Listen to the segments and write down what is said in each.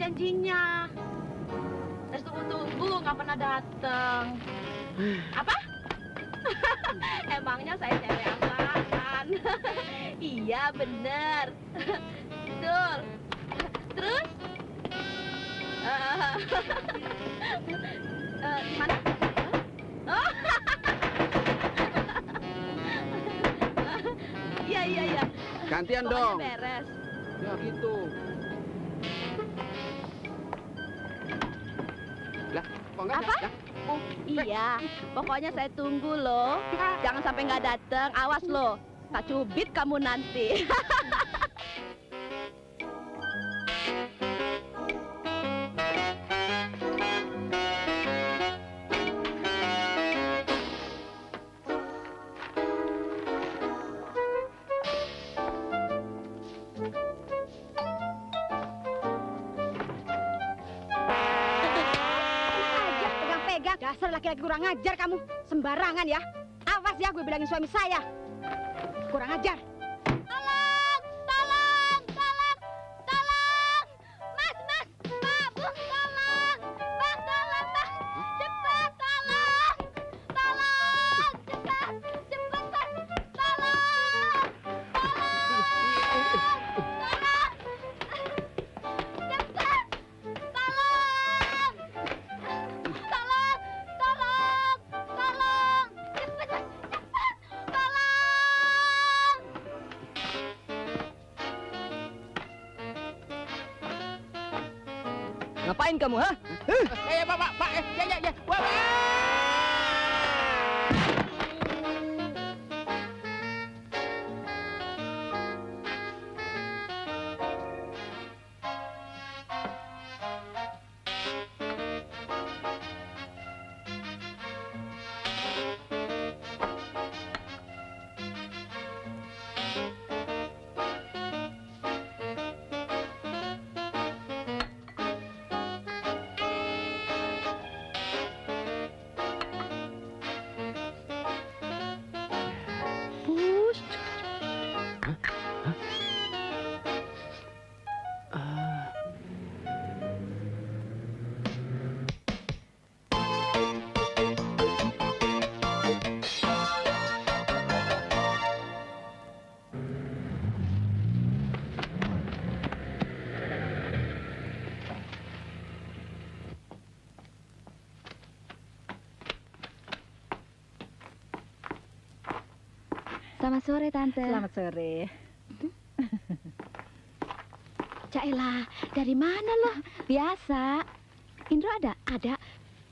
janjinya. Terus tunggu-tunggu nggak pernah datang. Apa? Emangnya saya cewek apaan? Iya bener. Betul. Terus? Gimana? Oh. Iya. Gantian Pokoknya dong. Beres. Ya gitu. Lah, kok enggak Apa? ada? Oh, iya. Pokoknya saya tunggu loh. Jangan sampai nggak datang. Awas loh. Tak cubit kamu nanti. Dasar laki-laki kurang ajar kamu. Sembarangan ya. Awas ya, gue bilangin suami saya. Kurang ajar. Tolong! Tolong! Tolong! Tolong! Mas! Pak! Bu! Tolong! Bang! Tolong! Bang! Cepat! Tolong! Tolong! Cepat! Cepat! Bang! Tolong! Tolong! Tolong! Cepat! Tolong! Tolong! Tolong! Cepat! Cepat! Tolong! Ngapain kamu, ha? Pak. Ya. Wah. Selamat sore, Tante. Selamat sore. Caelah, dari mana lo? Biasa. Indro ada? Ada.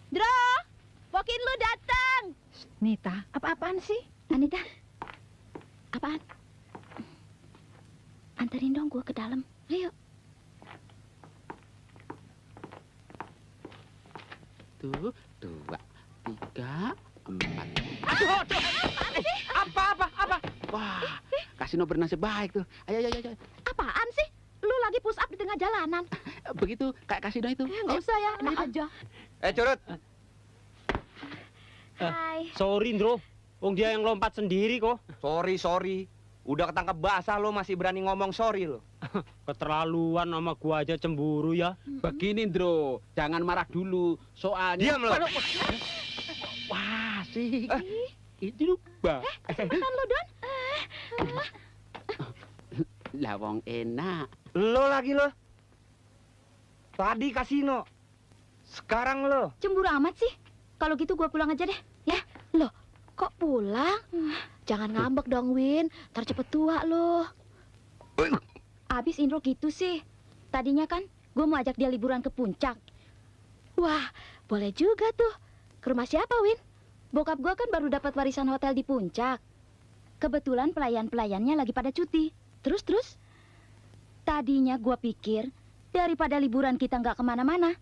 Dro, Pokin lu datang. Nita, apa-apaan sih? Anita, apaan? Anterin dong gue ke dalam. Ayo. Tuh, 2, 3, 4. Apa? Wah, kasino bernasib baik tuh. Ayo. Apaan sih? Lu lagi push up di tengah jalanan. Begitu kayak kasino itu. Nggak usah ya, enak aja. Curut. Hai. Sorry, Ndro. Wong dia yang lompat sendiri kok. Sorry. Udah ketangkep basah lo masih berani ngomong sorry lo. Keterlaluan sama gua aja cemburu ya. Begini, Ndro. Jangan marah dulu. Soalnya... Diam lo. Wah, sih. Itu lupa. Cepetan lu, Don. Lah wong enak. Lo lagi lo. Tadi kasino. Sekarang lo. Cemburu amat sih. Kalau gitu gue pulang aja deh, ya. Loh, kok pulang? Jangan ngambek dong, Win. Ntar cepet tua lo. Abis Indro gitu sih. Tadinya kan gue mau ajak dia liburan ke puncak. Wah, boleh juga tuh. Ke rumah siapa, Win? Bokap gue kan baru dapat warisan hotel di puncak. Kebetulan pelayan-pelayannya lagi pada cuti. Terus? Tadinya gue pikir daripada liburan kita nggak kemana-mana,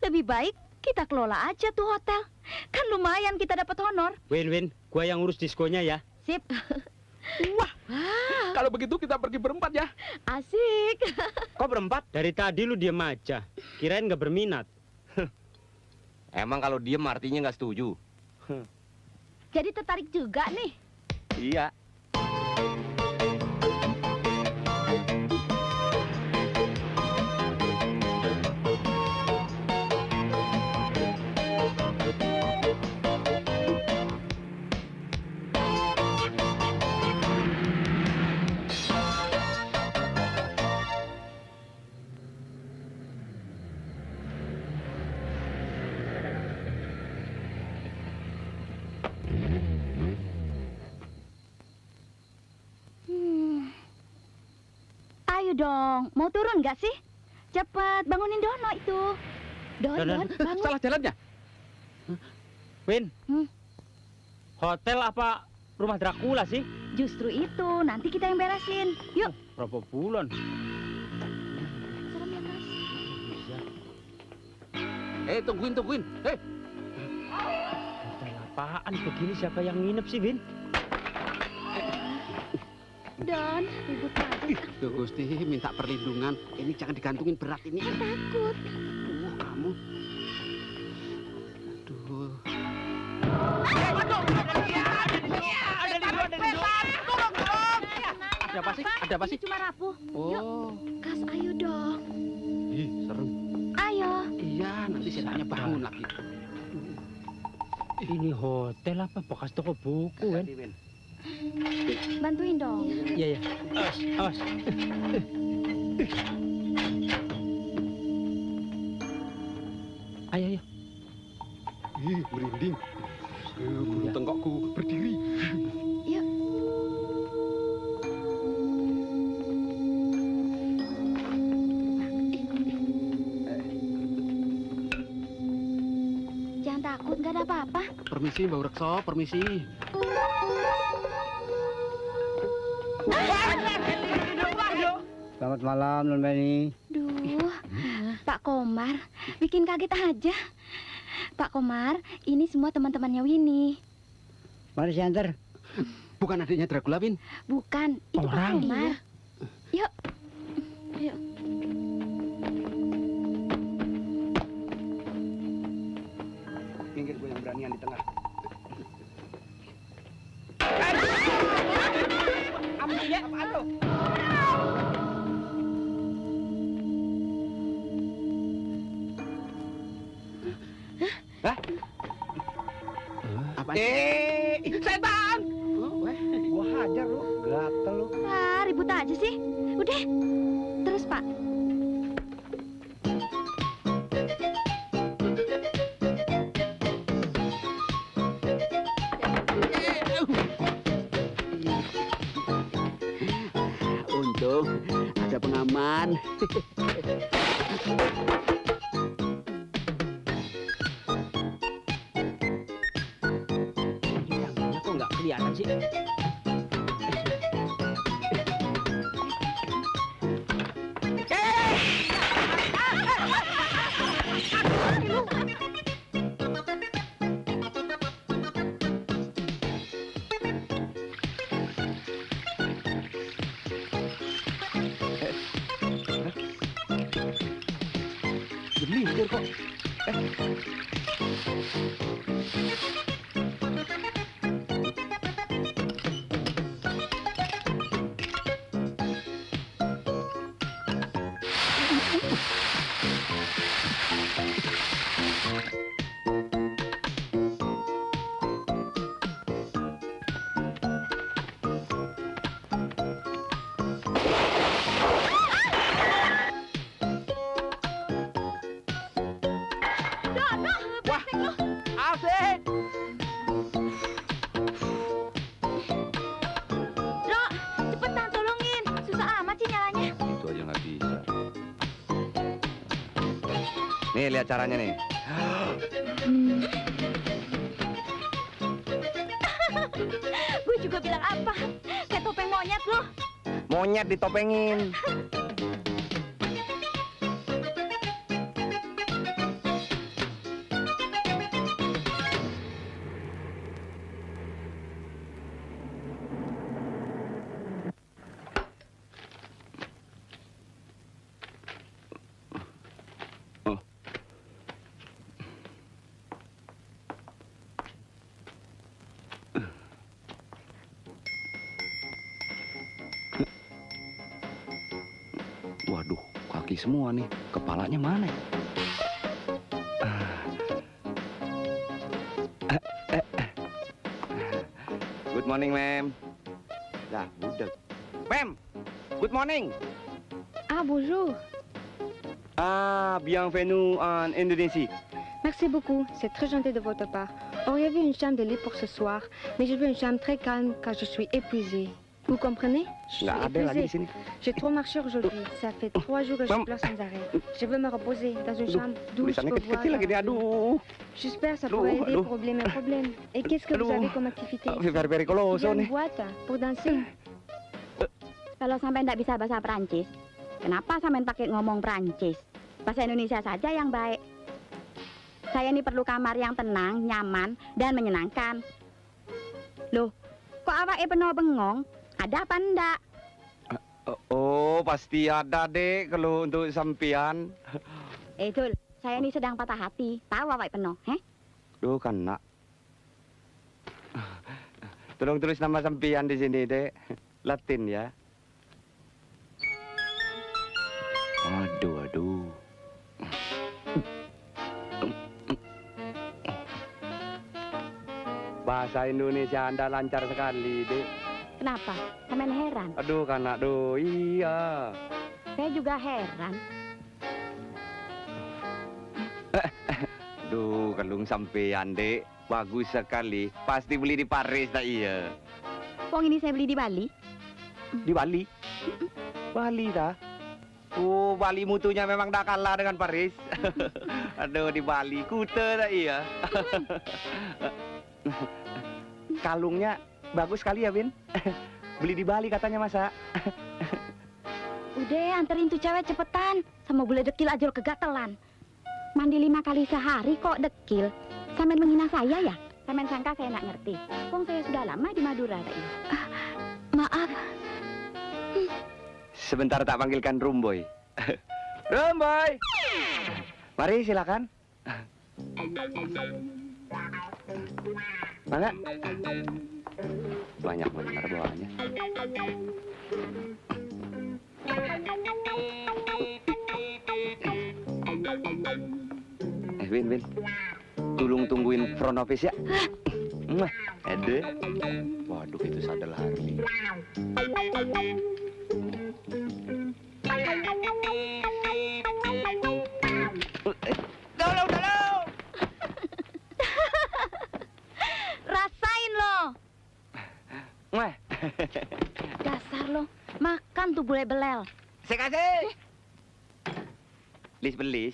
lebih baik kita kelola aja tuh hotel. Kan lumayan kita dapat honor. Win, gua yang ngurus diskonya ya. Sip. Wah, kalau begitu kita pergi berempat ya. Asik. Kok berempat? Dari tadi lu diem aja. Kirain nggak berminat. Emang kalau diem artinya nggak setuju. Jadi tertarik juga nih. Iya. dong, mau turun nggak sih? Cepat, bangunin Dono itu. Don, bangun. Salah jalannya. Win, Hmm. hotel apa rumah Dracula sih? Justru itu, nanti kita yang beresin. Yuk. Berapa bulan? Serem ya, Mas. Tungguin. Hei, Hotel apaan begini, siapa yang nginep sih, Win? Don, ribut banget. Duh, Gusti, minta perlindungan. Ini jangan digantungin berat ini. Takut. Kamu. Aduh. Ada apa sih? Ini cuma rapuh. Oh, Kas, ayo dong. ih, serem. Ayo. Iya, nanti setannya bangun lagi. Ini hotel apa bekas toko buku, Win? Bantuin dong. Iya. Awas. Ayo. Ih, merinding. Bulu tengkokku berdiri. Yuk. Jangan takut, nggak ada apa-apa. Permisi, Mbak Rekso, permisi. Selamat malam, Non Beni. Duh, Pak Komar, bikin kaget aja. Pak Komar, ini semua teman-temannya Winnie. Mari saya antar. Bukan adiknya Dracula, Win. Bukan, itu Pak Orang. Komar. Yuk. Yuk. Minggir, gue yang beranian di tengah. Apaan tuh? Hah? Apa? Setan! Gua hajar lu, gatel lu. Wah, ribut aja sih. Udah. Terus, Pak. Untung ada pengaman. Tangannya kok nggak kelihatan sih? Gelintir kok. Asik! Dro, cepetan tolongin. Susah amat sih nyalanya. Itu aja nggak bisa. Nih, lihat caranya nih. Gue juga bilang apa? Kayak topeng monyet loh. Monyet ditopengin. Waduh, kaki semua nih. Kepalanya mana ya? Good morning, ma'am. Dah, budak. Ma'am, good morning. Ah, bonjour. Ah, bienvenue en Indonésie. Merci beaucoup, c'est très gentil de votre part. Auriez-vous une chambre de lit pour ce soir? Mais je veux une chambre très calme car je suis épuisée. Vous comprenez? Je Nggak suis ada lagi di épuisée. sini. J'ai trop marché aujourd'hui. Ça fait 3 jours que je Mam. pleure sans arrêt. Je veux me reposer dans une Aduh, chambre d'où je Tulisannya peux voir. kecil-kecil lagi nih, la nature. aduh. J'espère que ça Aduh, pourrait aider aduh. pour oublier mes problèmes. Et qu'est-ce que vous Aduh. avez comme activité? Very very Il y koloso a une nih. boîte pour danser. Kalau sampai ndak bisa bahasa Prancis, kenapa sampai pakai ngomong Prancis? Bahasa Indonesia saja yang baik. Saya ini perlu kamar yang tenang, nyaman, dan menyenangkan. Loh, kok awake penuh bengong? Ada apa ndak? Oh, pasti ada, Dek, kalau untuk sampean. Dul, saya ini sedang patah hati. Tahu awake penuh, heh? Duh, kan, nak. Tolong tulis nama sampean di sini, Dek. Latin ya. Aduh, aduh. Bahasa Indonesia Anda lancar sekali, Dek. Kenapa? Sampean heran? Aduh, kan, aduh. Iya. Saya juga heran. Duh, kalung sampean, Dek. Bagus sekali. Pasti beli di Paris, tak iya? Wong ini saya beli di Bali. Di Bali? Bali dah. Oh, Bali mutunya memang dah kalah dengan Paris. Aduh, di Bali. Kuta tak iya? Kalungnya bagus sekali ya, Bin. Beli di Bali katanya, masa? Udah, anterin tuh cewek cepetan. Sama bule dekil aja lo kegatelan. Mandi 5 kali sehari kok dekil. Sampean menghina saya ya? Sampean sangka saya nggak ngerti. Wong saya sudah lama di Madura, tak iya? Maaf. Sebentar tak panggilkan Rumboy. Rumboy! Mari, silakan. Mana? Banyak benar bawaannya. Win. Tolong tungguin front office ya. Ede. Waduh, itu sadel Harley. Udah. Rasain lo. Wah. Dasar lo. Makan tuh bule belel. Saya kasih. Belis.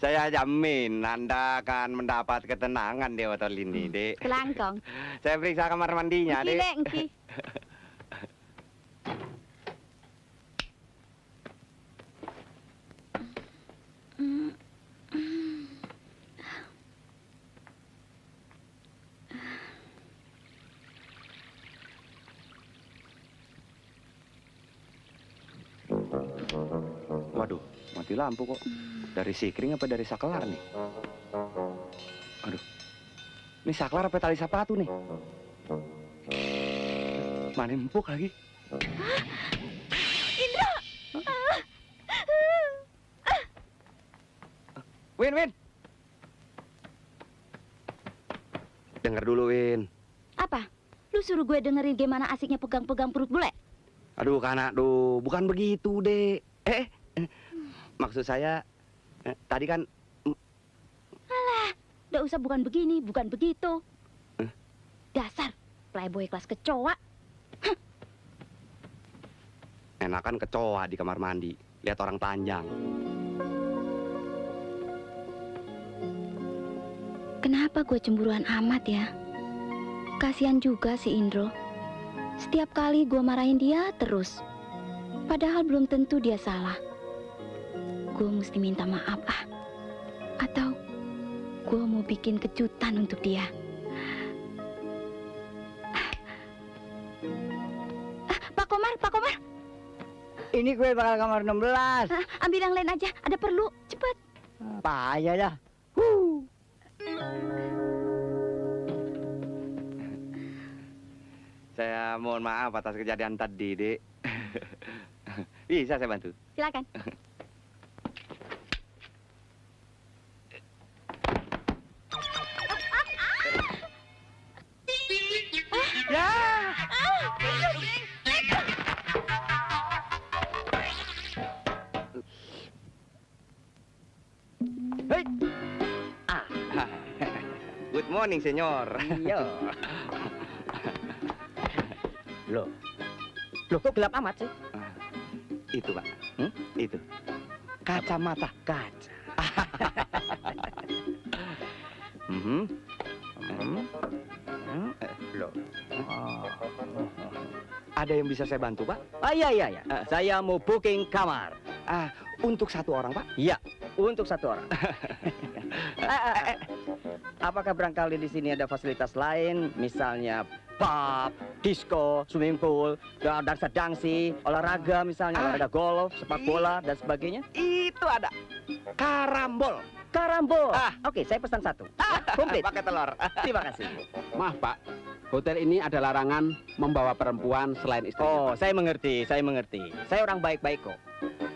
Saya jamin Anda akan mendapat ketenangan di hotel ini, Dek. Kelangkong. Saya periksa kamar mandinya, Engki, Dek. Dek, engki. Waduh, mati lampu kok. Dari sikring apa dari saklar nih? Aduh. Ini saklar apa tali sepatu nih? Mana empuk lagi? Indra! Win. Dengar dulu, Win. Apa? Lu suruh gue dengerin gimana asiknya pegang-pegang perut bule? Aduh, kanak, bukan begitu, Dek. Maksud saya, tadi kan... Udah usah bukan begini, bukan begitu. Dasar playboy kelas kecoa. Enakan kecoa di kamar mandi. Lihat orang panjang. Kenapa gue cemburuan amat ya? Kasihan juga si Indro. Setiap kali gue marahin dia terus. Padahal belum tentu dia salah. Gue mesti minta maaf Atau gue mau bikin kejutan untuk dia. Pak Komar. Ini gue bakal kamar 16. Ambil yang lain aja, ada perlu. Cepet. Payah dah. Saya mohon maaf atas kejadian tadi, Dek. Bisa saya bantu? Silakan. Ya! morning, senyor. Iya. Loh. Loh, kok gelap amat sih? Itu, Pak. Itu. Kacamata. Kaca. Loh. Ada yang bisa saya bantu, Pak? Ah, iya. Saya mau booking kamar. Untuk satu orang, Pak? Iya, untuk satu orang. Apakah barangkali di sini ada fasilitas lain, misalnya pub, disco, swimming pool, dansa dangsi, olahraga misalnya, olahraga golf, sepak bola dan sebagainya? Itu ada. Karambol. Karambol. Oke, saya pesan satu. Komplit. Pakai telur. Terima kasih. Maaf, Pak. Hotel ini ada larangan membawa perempuan selain istri. Oh, saya mengerti. Saya orang baik-baik kok.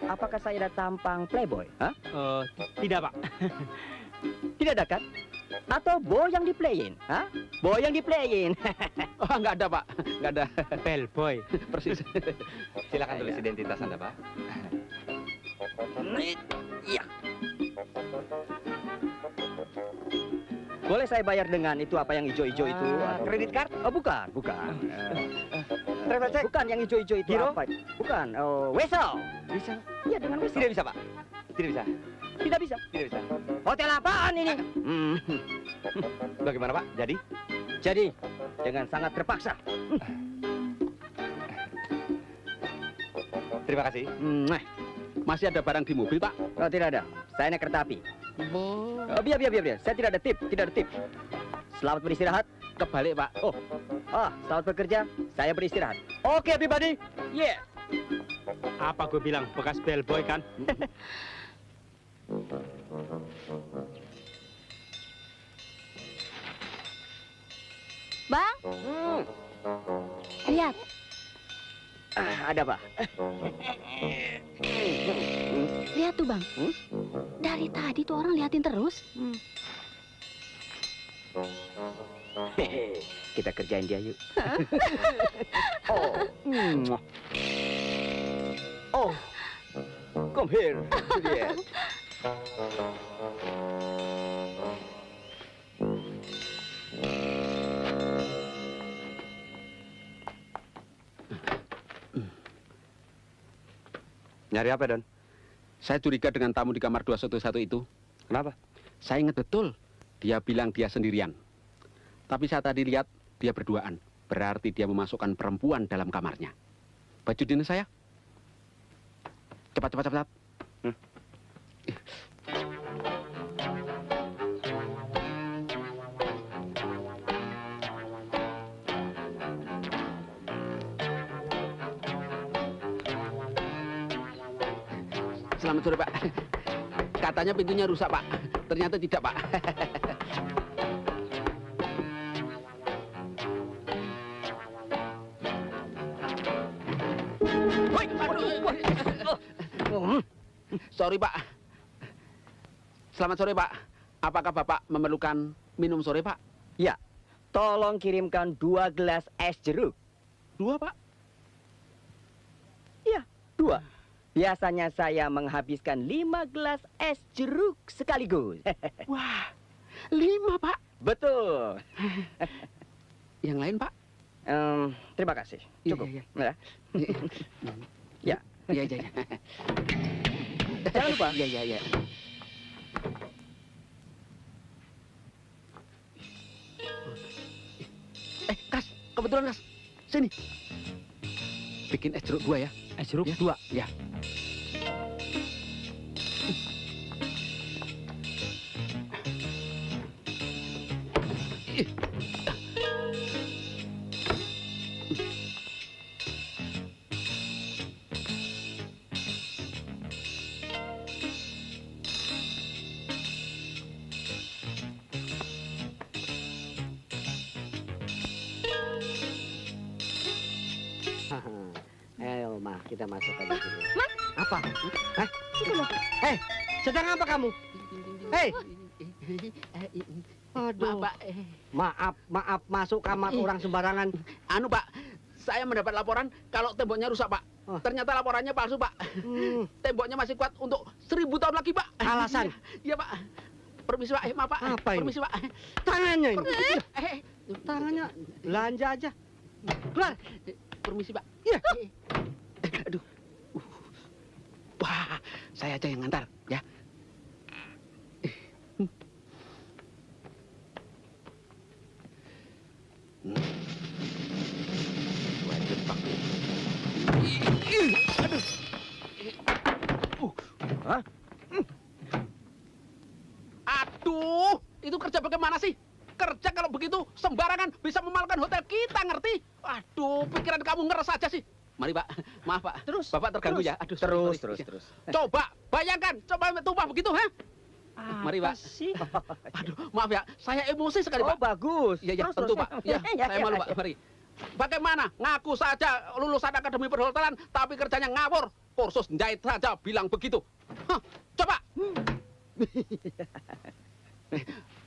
Apakah saya ada tampang playboy? Hah? Tidak, Pak. Tidak ada kan? Atau boy yang diplayin? Hah? Boy yang diplayin. Oh, nggak ada, Pak. Nggak ada. Bellboy. Persis. Silakan tulis identitas Anda, Pak. Iya. Boleh saya bayar dengan itu apa yang hijau-hijau itu? Kredit card? Oh, bukan. Travel check? Bukan yang hijau-hijau itu. Giro? Apa? Bukan. Oh, wesel. Bisa. Iya, dengan wesel. Tidak bisa, Pak. Tidak bisa. Tidak bisa. Tidak bisa. Hotel apaan ini? Bagaimana, Pak? Jadi, dengan sangat terpaksa. Terima kasih. Masih ada barang di mobil, Pak? Oh, tidak ada. Saya naik kereta api. Oh, biar. Saya tidak ada tip. Selamat beristirahat. Kebalik, Pak. Oh, selamat bekerja. Saya beristirahat. Oke, everybody. Yeah. Apa gue bilang, bekas bellboy kan? Bang, lihat. Ada apa? Lihat tuh, Bang. Dari tadi tuh orang liatin terus. Kita kerjain dia yuk. Come here. Juliet. Nyari apa, Don? Saya curiga dengan tamu di kamar 211 itu. Kenapa? Saya ingat betul. Dia bilang dia sendirian. Tapi saya tadi lihat dia berduaan. Berarti dia memasukkan perempuan dalam kamarnya. Baju dinas saya. Cepat. Selamat sore, Pak. Katanya pintunya rusak, Pak. Ternyata tidak, Pak. Sorry, Pak. Selamat sore, Pak. Apakah Bapak memerlukan minum sore, Pak? Ya, tolong kirimkan 2 gelas es jeruk. 2, Pak. Ya, 2. Biasanya saya menghabiskan 5 gelas es jeruk sekaligus. Wah, 5, Pak. Betul. Yang lain, Pak? Terima kasih. Cukup. Iya. Ya. Iya. Jangan lupa. Iya. Kas, kebetulan, Kas. Sini. Bikin es jeruk 2 ya. Es jeruk Ya. 2. Ya. Ayo, Ma, kita masuk aja dulu. Apa? Itu loh. Sedang apa kamu? Hei, Aduh. Pak. maaf, masuk kamar orang sembarangan. Anu, Pak. Saya mendapat laporan kalau temboknya rusak, Pak. Oh. Ternyata laporannya palsu, Pak. Temboknya masih kuat untuk 1000 tahun lagi, Pak. Alasan? Iya, Pak. Permisi Pak, maaf Pak. Apa ini? Permisi Pak. Tangannya ini. Eh, Tangannya belanja aja. Keluar. permisi Pak. Iya. Aduh. Wah, saya aja yang ngantar ya. Wajib Pak. Aduh. Hah? Aduh, itu kerja bagaimana sih? Kerja kalau begitu sembarangan bisa memalukan hotel kita, ngerti? Aduh, pikiran kamu ngeres aja sih. Mari Pak, maaf Pak. Terus, Bapak terganggu terus, ya. Aduh, Terus, sorry. terus. Coba, bayangkan, coba tumpah begitu, ha? Mari Pak. Sih. Aduh, maaf ya, saya emosi sekali Oh, Pak. bagus. Iya, iya, Terus, tentu terus. Pak. Iya, saya malu Pak, mari. Bagaimana? Ngaku saja lulusan akademi perhotelan, tapi kerjanya ngawur. Kursus jahit saja bilang begitu. Hah, coba.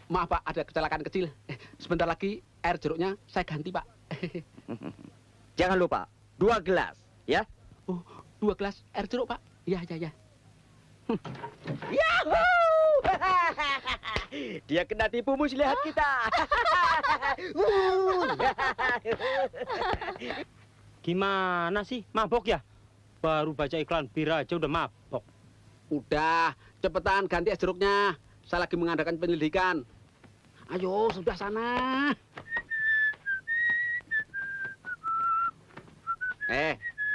Maaf Pak, ada kecelakaan kecil. Sebentar lagi air jeruknya saya ganti Pak. Jangan lupa, 2 gelas, ya. Oh, 2 gelas air jeruk Pak. Iya, iya, iya. Yahoo! Dia kena tipu muslihat kita. Gimana sih? Mabok ya? Baru baca iklan bir aja udah mabok. Udah, cepetan ganti es jeruknya. Saya lagi mengadakan penyelidikan. Ayo, sudah sana.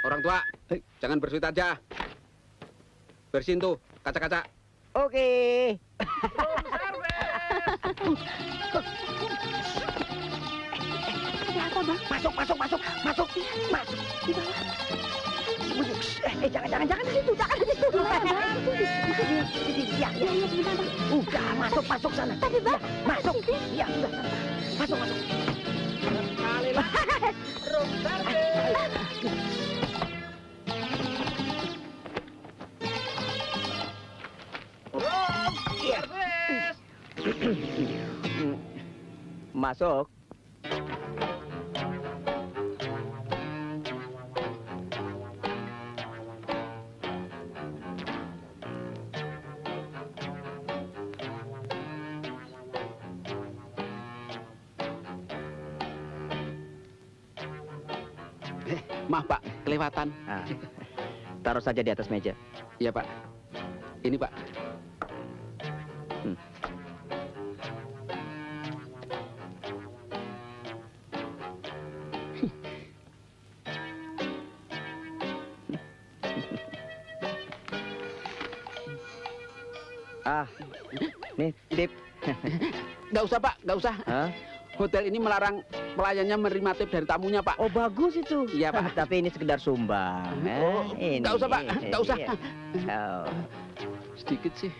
Orang tua, jangan bersuit aja. Bersihin tuh kaca-kaca. Oke. Ada apa, Bang? Masuk. Di bawah. Jangan di situ, jangan di situ. Iya, sebentar, Bang. Udah, masuk sana. Tapi, Bang, Masuk. Iya, sudah. Masuk. Kali lah. Room service. Room service. Masuk. Maaf Pak, kelewatan. Ah, taruh saja di atas meja. Iya Pak. Ini Pak. Ah, nih tip. Nggak usah Pak, nggak usah. Hah? Hotel ini melarang pelayannya menerima tip dari tamunya Pak. Oh, bagus itu. Iya, Pak. Tapi ini sekedar sumbang. Oh, Ini. nggak usah, Pak. Nggak usah. Iya. Oh. Sedikit sih.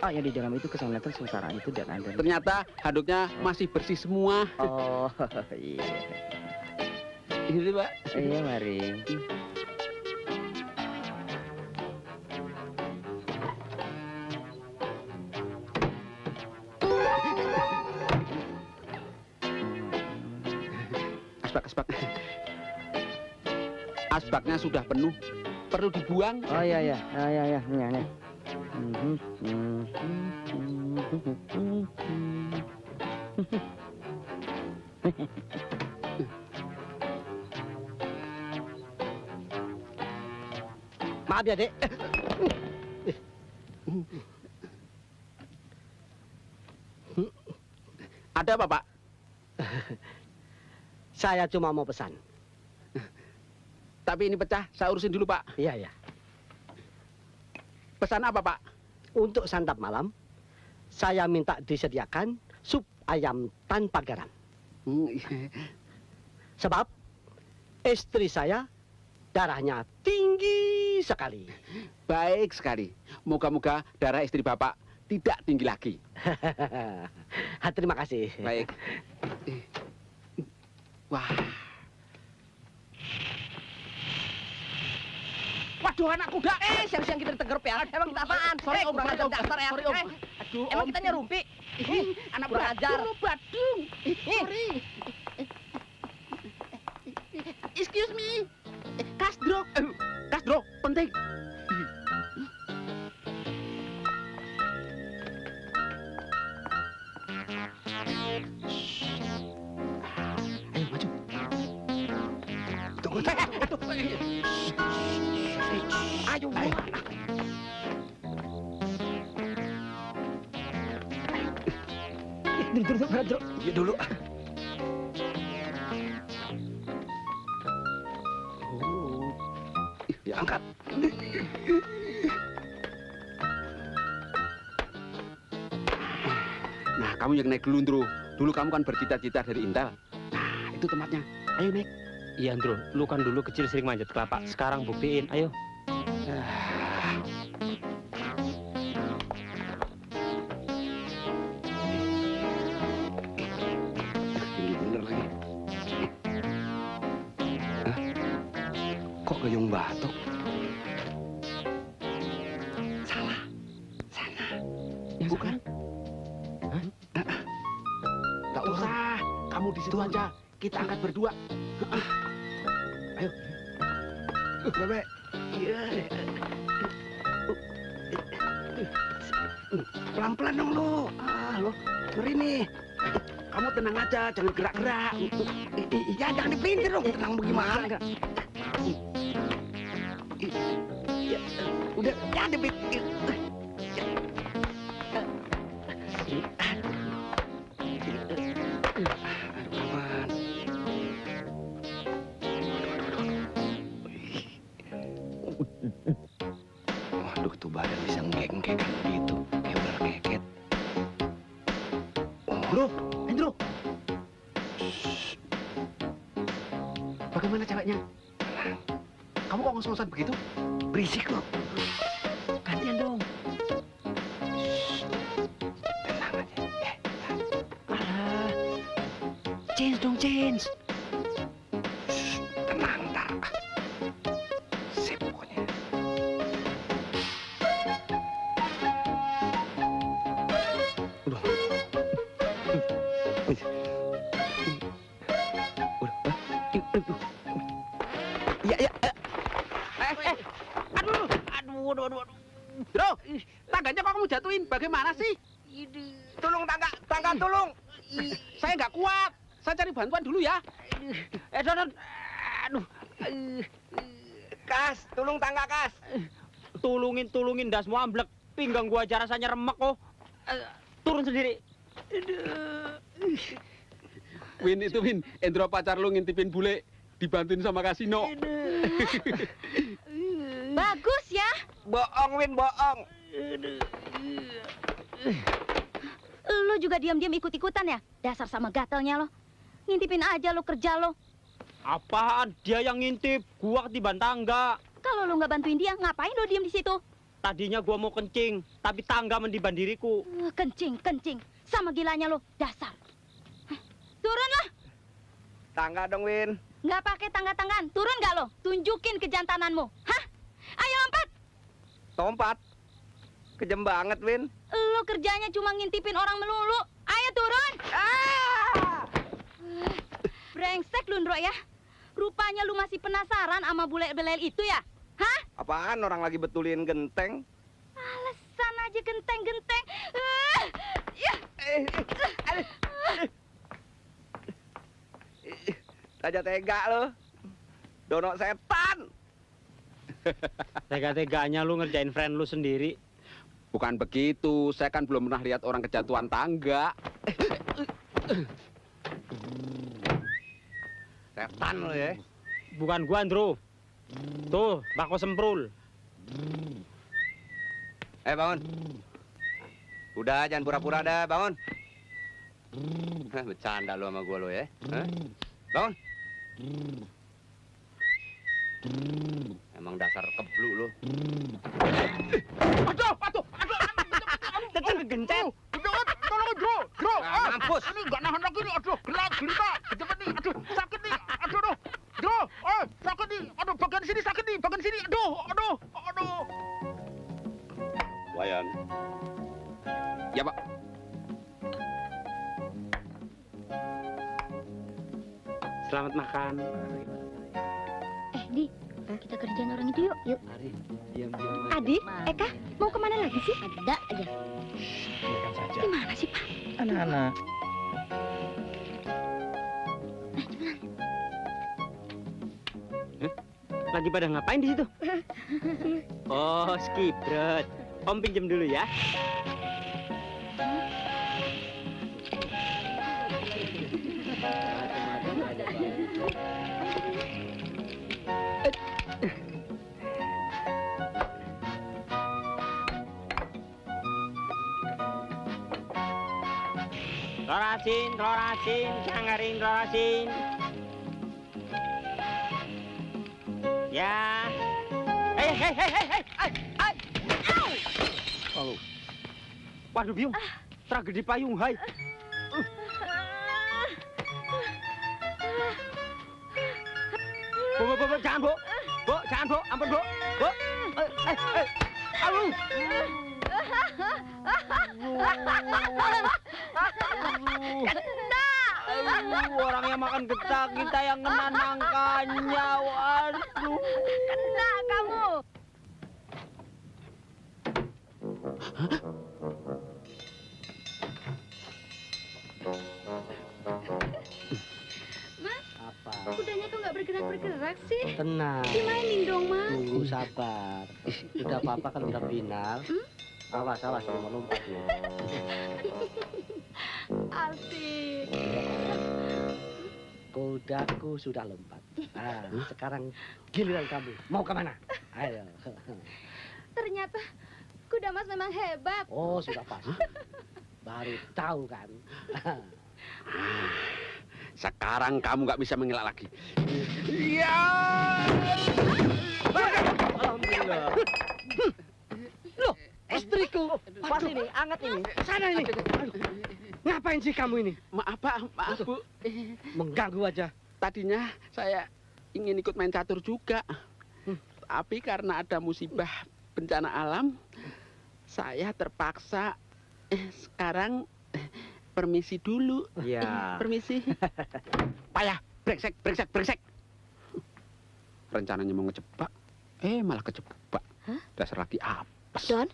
Ah, yang di dalam itu keselamatan sengsara itu dan ada. Ternyata handuknya masih bersih semua. Oh, iya. Ini Pak. Iya, mari. Asbak. Asbaknya sudah penuh. Perlu dibuang. Oh, iya. Ini. Maaf ya, Dek. Ada apa Pak? Saya cuma mau pesan. Tapi ini pecah, saya urusin dulu Pak. Iya. Pesan apa Pak? Untuk santap malam, saya minta disediakan sup ayam tanpa garam. Sebab istri saya darahnya tinggi sekali. Baik sekali. Moga-moga darah istri Bapak tidak tinggi lagi. Terima kasih. Baik. Wah. Waduh, anak kuda. Siang-siang kita ditegerp ya. Emang kita apaan? Sorry, Om. Kurang ajar dasar ya. Sorry, Om. Aduh, Emang Om. kita nyerumpi? Anak kurang ajar. Badung. Sorry. Excuse me. Kasdro. Kasdro, penting. Ayo maju. Tunggu. Ayo. Duduk, Bro. Ya dulu. Ya angkat. Nah, kamu yang naik dulu, Ndro. Dulu kamu kan bercita-cita dari Intel. Nah, itu tempatnya. Ayo naik. Iya, Andro, lu kan dulu kecil sering manjat kelapa. Sekarang buktiin, ayo. Tinggi bener lagi. Hah? Kok gayung batok? Salah. Sana. Ya, bukan? Hah? Nggak usah. Kamu di situ aja. Kita angkat berdua. Ayo. Bebe. Iya. Pelan-pelan dong lu. Lo ngeri nih. Kamu tenang aja, jangan gerak-gerak. Ya jangan dipelintir dong. Tenang bagaimana? Ya, udah, ya dipelintir. Aman. Waduh, tuh badan bisa ngek-ngek gitu. Kayak ular keket. Bro, Hendro. Bagaimana ceweknya? Kamu kok ngos-ngosan begitu? Berisik loh. Gantian dong. Tenang aja. Alah. Change dong, change. Tenang, ntar. Sip pokoknya. Udah. Ya, ya. Aduh. Bro, tangganya kok kamu jatuhin? Bagaimana sih? Tolong tangga tolong. Saya nggak kuat. Saya cari bantuan dulu ya. Don. Aduh. Kas, tolong tangga kas. Tulungin, dah semua amblek. Pinggang gua aja rasanya remek kok. Turun sendiri. Win, Endro pacar lu ngintipin bule. Dibantuin sama kasino. Bagus ya. Bohong, Win, bohong. Lu juga diam-diam ikut-ikutan ya? Dasar sama gatelnya lo. Ngintipin aja lo kerja lo. Apaan? Dia yang ngintip. Gua ketiban tangga. Kalau lo nggak bantuin dia, ngapain lo diam di situ? Tadinya gua mau kencing, tapi tangga mendiban diriku. Kencing. Sama gilanya lo, dasar. Turun lah. Tangga dong, Win. Nggak pakai tangga-tanggaan. Turun nggak lo? Tunjukin kejantananmu. Hah? Ayo lompat. Lompat. Kejem banget, Win. Lo kerjanya cuma ngintipin orang melulu. Ayo turun. Brengsek lu, Ndro ya. Rupanya lu masih penasaran sama bule belel itu ya? Hah? Apaan orang lagi betulin genteng? Alasan aja genteng-genteng. Raja tega lo. Dono setan. Tega-teganya lu ngerjain friend lu sendiri. Bukan begitu. Saya kan belum pernah lihat orang kejatuhan tangga. Setan lo ya. Bukan gua, Andro. Tuh, bako semprul. Bangun. Udah, jangan pura-pura dah, bangun. Bercanda lo sama gua lo ya. Bangun. Emang dasar keblu lo. Aduh. Tetep kegencet. Tolong, Bro. Mampus. Ini nggak nahan lagi nih. Aduh, gelita. Cepet nih. Aduh, sakit nih. Aduh. Bro, sakit nih. Aduh, bagian sini sakit nih. Bagian sini. Aduh. Di, kita kerjain orang itu yuk. Yuk. Mari, diam-diam. Adi, Eka, mau kemana lagi sih? Ada aja. Biarkan saja. Gimana sih, Pak? Anak-anak. Lagi pada ngapain di situ? Oh, skibret. Om pinjem dulu ya. Telur asin, sanggaring telur asin. Ya. Hei. Oh. Waduh, Biung. Tragedi payung, hai. Bu, jangan, Bu. Bu, jangan, Bu. Ampun, Bu. Bu. Aduh. Aduh, orang yang makan getah, kita yang kena nangkanya. Waduh. Kena kamu. Apa? Kudanya kok nggak bergerak-bergerak sih? Tenang. Dimainin dong, Mas. Tunggu sabar. Udah apa-apa kan udah final. Awas, mau lompat loh. Asik. Kudaku sudah lompat. Nah, sekarang giliran kamu. Mau kemana? Ayo. Ternyata kuda Mas memang hebat. Oh, sudah pas. Baru tahu kan. Sekarang kamu nggak bisa mengelak lagi. Alhamdulillah. Loh, istriku. Pas ini, anget ini. Sana ini. Aduh, ngapain sih kamu ini? Maaf, Pak. Maaf, Bu. Mengganggu aja. Tadinya saya ingin ikut main catur juga. Tapi karena ada musibah bencana alam, saya terpaksa sekarang permisi dulu. Ya. Permisi. Payah, brengsek. Rencananya mau ngejebak, malah kejebak. Dasar lagi apes. Don,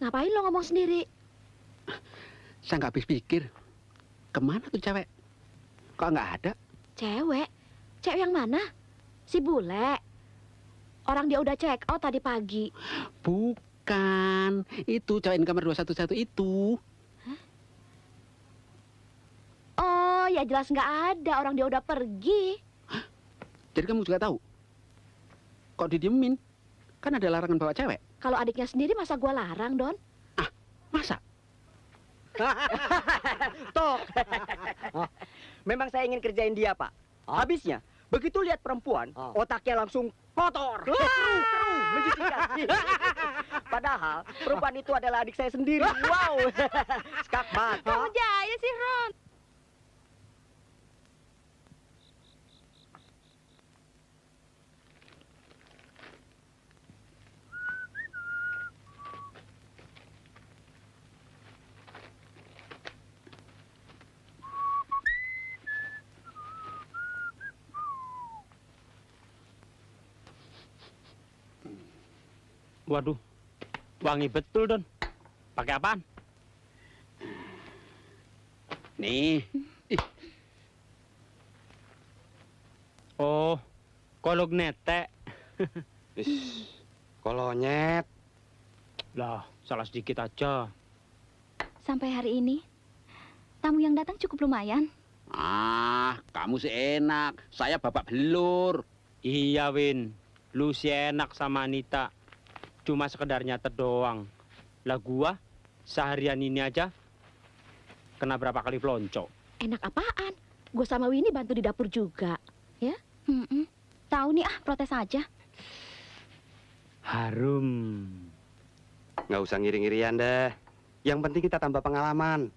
ngapain lo ngomong sendiri? Saya nggak habis pikir. Kemana tuh cewek? Kok nggak ada? Cewek? Cewek yang mana? Si bule? Orang dia udah check out tadi pagi. Bukan. Itu cewek di kamar 211 itu. Oh, ya jelas nggak ada. Orang dia udah pergi. Jadi kamu juga tahu? Kok didiemin? Kan ada larangan bawa cewek. Kalau adiknya sendiri masa gua larang, Don? Masa? Tok. Memang saya ingin kerjain dia, Pak. Habisnya, begitu lihat perempuan, otaknya langsung kotor. Keruh, menjijikan. Padahal, perempuan itu adalah adik saya sendiri. Wow. Skak banget. Kamu jaya sih, Ron. Waduh, wangi betul, Don. Pakai apaan? Nih. Oh, kolog nete. Kolonyet. Lah, salah sedikit aja. Sampai hari ini, tamu yang datang cukup lumayan. Kamu sih enak. Saya bapak belur. Iya, Win. Lu sih enak sama Anita. Cuma sekedar nyatet doang. Lah gua seharian ini aja kena berapa kali pelonco. Enak apaan? Gue sama Winnie bantu di dapur juga. Ya? Tahu nih protes aja. Harum. Nggak usah ngiri-ngirian deh. Yang penting kita tambah pengalaman.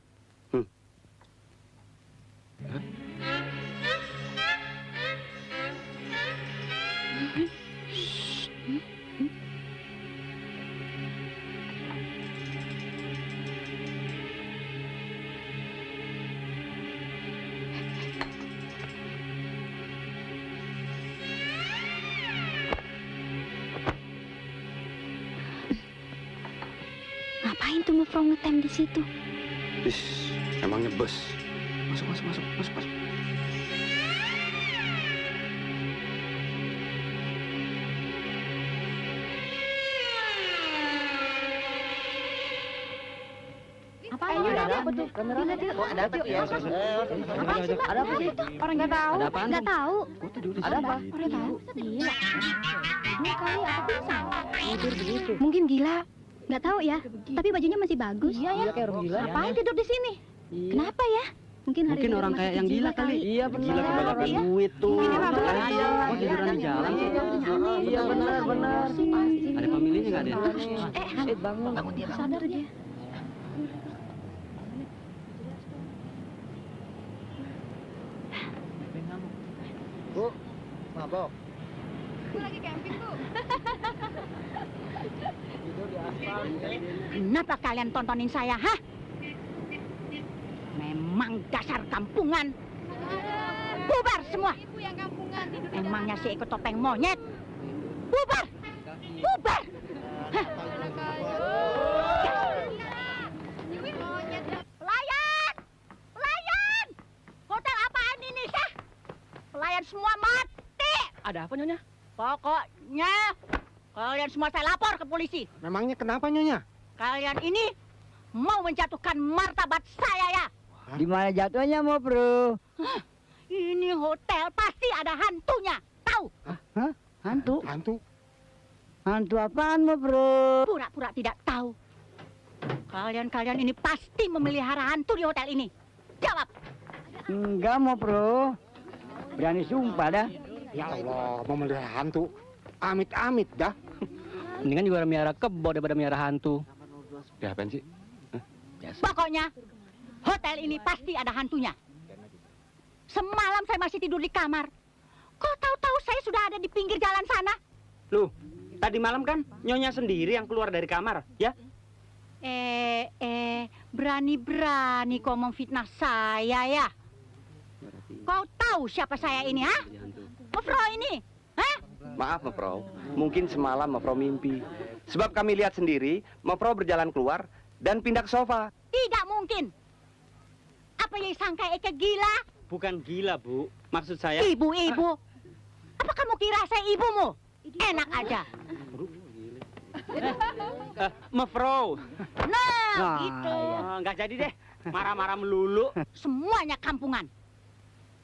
Pro ngetem di situ? Emangnya bos. Masuk. Apa? Ada apa tuh? Kamera? Oh, ada apa tuh ya? Ada apa sih? Orang nggak tahu. Ada apaan? Nggak tahu. Ada apa? Orang tahu. Gila. Tidur kali apa pingsan? Tidur begitu. Mungkin gila. Nggak tahu ya. Tapi bajunya masih bagus. Iya ya. Kayak orang gila. Ngapain tidur di sini? Kenapa ya? Mungkin hari ini orang masih kayak yang kejiwa gila kali. Iya benar. Gila kebanyakan Iya. duit tuh. Ini mah benar. Kok tiduran di jalan sih? Iya benar. Ada pemilihnya nggak ada? Bangun. Dia sadar dia. Bu, mabok. Kenapa kalian tontonin saya, hah? Memang dasar kampungan. Bubar semua. Emangnya si ikut topeng monyet. Bubar. Hah. Pelayan. Hotel apaan ini, sah? Pelayan semua mati. Ada apa Nyonya? Pokoknya kalian semua saya lapor ke polisi. Memangnya kenapa Nyonya? Kalian ini mau menjatuhkan martabat saya ya. Di mana jatuhnya mau bro? Ini hotel pasti ada hantunya. Tahu? Hantu? Hantu. Hantu apaan mau bro? Pura-pura tidak tahu. Kalian ini pasti memelihara hantu di hotel ini. Jawab. Enggak mau bro. Berani sumpah dah. Ya Allah, mau melihara hantu. Amit-amit dah. Mendingan juga miara kebo daripada miara hantu. Ya apaan sih? Pokoknya hotel ini pasti ada hantunya. Semalam saya masih tidur di kamar. Kok tahu-tahu saya sudah ada di pinggir jalan sana? Loh, tadi malam kan Nyonya sendiri yang keluar dari kamar, ya? Berani-berani kau memfitnah saya ya? Kau tahu siapa saya ini, ha? Mefro ini, ha? Maaf, Mefro. Mungkin semalam Mefro mimpi. Sebab kami lihat sendiri, Mefro berjalan keluar dan pindah ke sofa. Tidak mungkin. Apa yang sangka Eke gila? Bukan gila, Bu. Maksud saya... Ibu-ibu. Apa kamu kira saya ibumu? Enak aja. Mefro. Nah, gitu. Nggak jadi deh. Marah-marah melulu. Semuanya kampungan.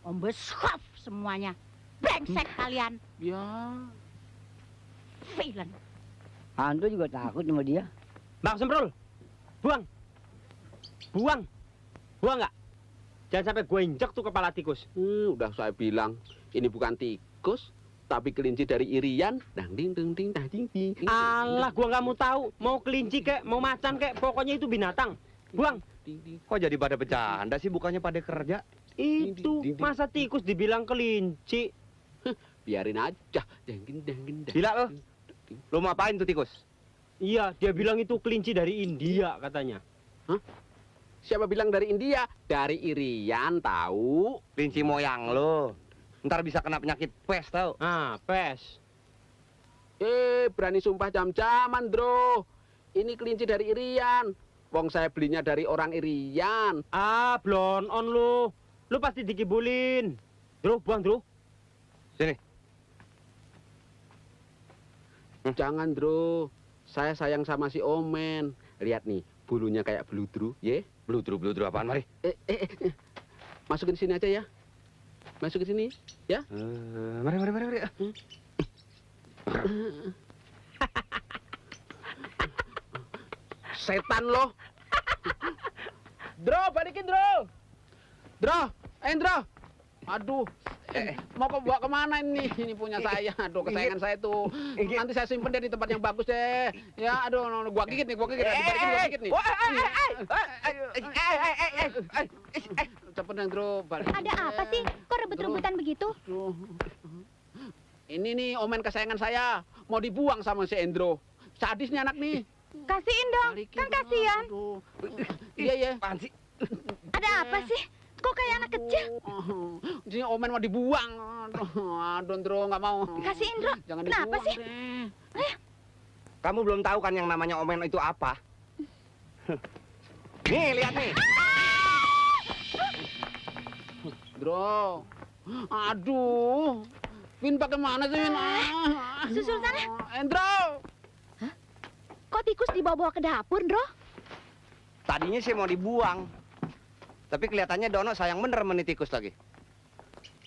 Om Beskov semuanya. Brengsek kalian. Ya. Villain. Hantu juga takut sama dia. Bang Semprul, buang. Buang nggak? Jangan sampai gue injek tuh kepala tikus. Udah saya bilang, ini bukan tikus, tapi kelinci dari Irian. Dang ding ding ding dang ding ding. Alah, gue nggak mau tahu. Mau kelinci kek, mau macan kek, pokoknya itu binatang. Buang. Kok jadi pada bercanda sih, bukannya pada kerja? Itu masa tikus dibilang kelinci? Biarin aja. Dang ding dang ding dang. Gila lo. Lo mau apain tuh tikus? Iya, dia bilang itu kelinci dari India katanya. Hah? Siapa bilang dari India? Dari Irian, tahu? Kelinci moyang lo. Ntar bisa kena penyakit pes tau. Ah, pes. Berani sumpah jam-jaman, Bro. Ini kelinci dari Irian. Wong saya belinya dari orang Irian. Ah, blon on lu. Lu pasti dikibulin. Dru, buang, Dru. Sini. Jangan, Bro. Saya sayang sama si Omen. Lihat nih, bulunya kayak beludru, ye? Bludru apaan, mari? Masukin sini aja ya. Masukin sini, ya. Mari. Setan loh. Dro, balikin, Dro. Dro. Aduh, mau bawa kemana ini? Ini punya saya. Aduh, kesayangan saya tuh. Nanti saya simpen deh di tempat yang bagus deh. Ya, aduh, gua gigit nih. Dibalikin, gua gigit nih. Cepet dong, Dro. Ada apa sih? Kok rebut-rebutan begitu? Ini nih omen kesayangan saya. Mau dibuang sama si Endro. Sadis nih anak nih. Kasihin dong, kan kasihan. Iya. Apaan sih? Ada apa sih? Kok kayak anak kecil? Ini omen mau dibuang. Aduh, Ndro, nggak mau. Kasihin, Ndro. Jangan Kenapa dibuang sih? deh. Kamu belum tahu kan yang namanya omen itu apa? Nih, lihat nih. Bro. Aduh. Win pakai mana sih, Win? Susul sana. Endro. Kok tikus dibawa-bawa ke dapur, Bro? Tadinya sih mau dibuang. Tapi kelihatannya Dono sayang bener sama nih tikus lagi.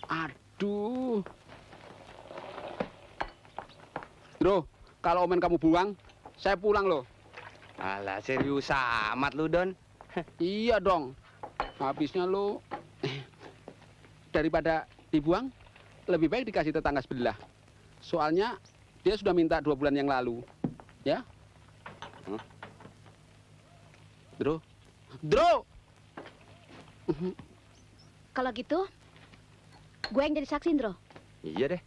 Aduh. Bro, kalau omen kamu buang, saya pulang loh. Alah, serius amat lu, Don. Iya dong. Habisnya lo daripada dibuang, lebih baik dikasih tetangga sebelah. Soalnya dia sudah minta 2 bulan yang lalu. Ya? Bro. Bro. Kalau gitu, gue yang jadi saksi, Bro. Iya deh.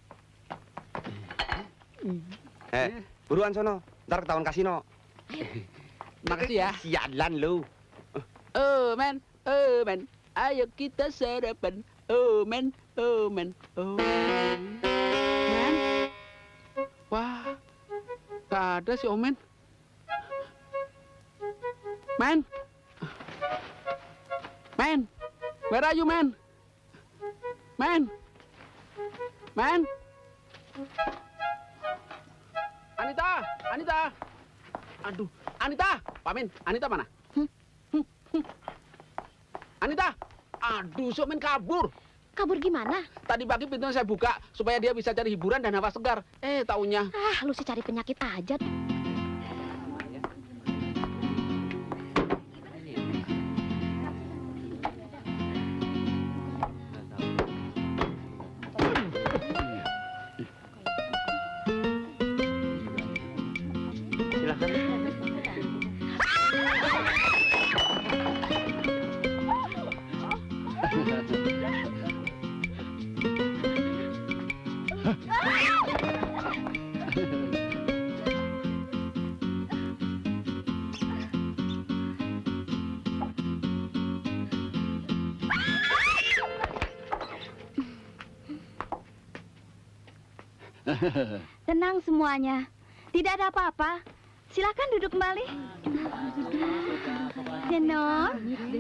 Buruan sono. Ntar ketahuan kasino. Makasih ya. Sialan lu. Oh, men. Oh, men. Ayo kita sarapan. Oh, men. Oh, men. Oh, men. Wah. Gak ada si Omen. Men. Men. Where are you, man? Man. Man. Anita, Anita. Aduh, Anita. Pamin, Anita mana? Anita. Aduh, si Omen kabur. Kabur gimana? Tadi pagi pintunya saya buka supaya dia bisa cari hiburan dan hawa segar. Taunya. Ah, lu sih cari penyakit aja. Tenang semuanya. Tidak ada apa-apa. Silakan duduk kembali. Senor,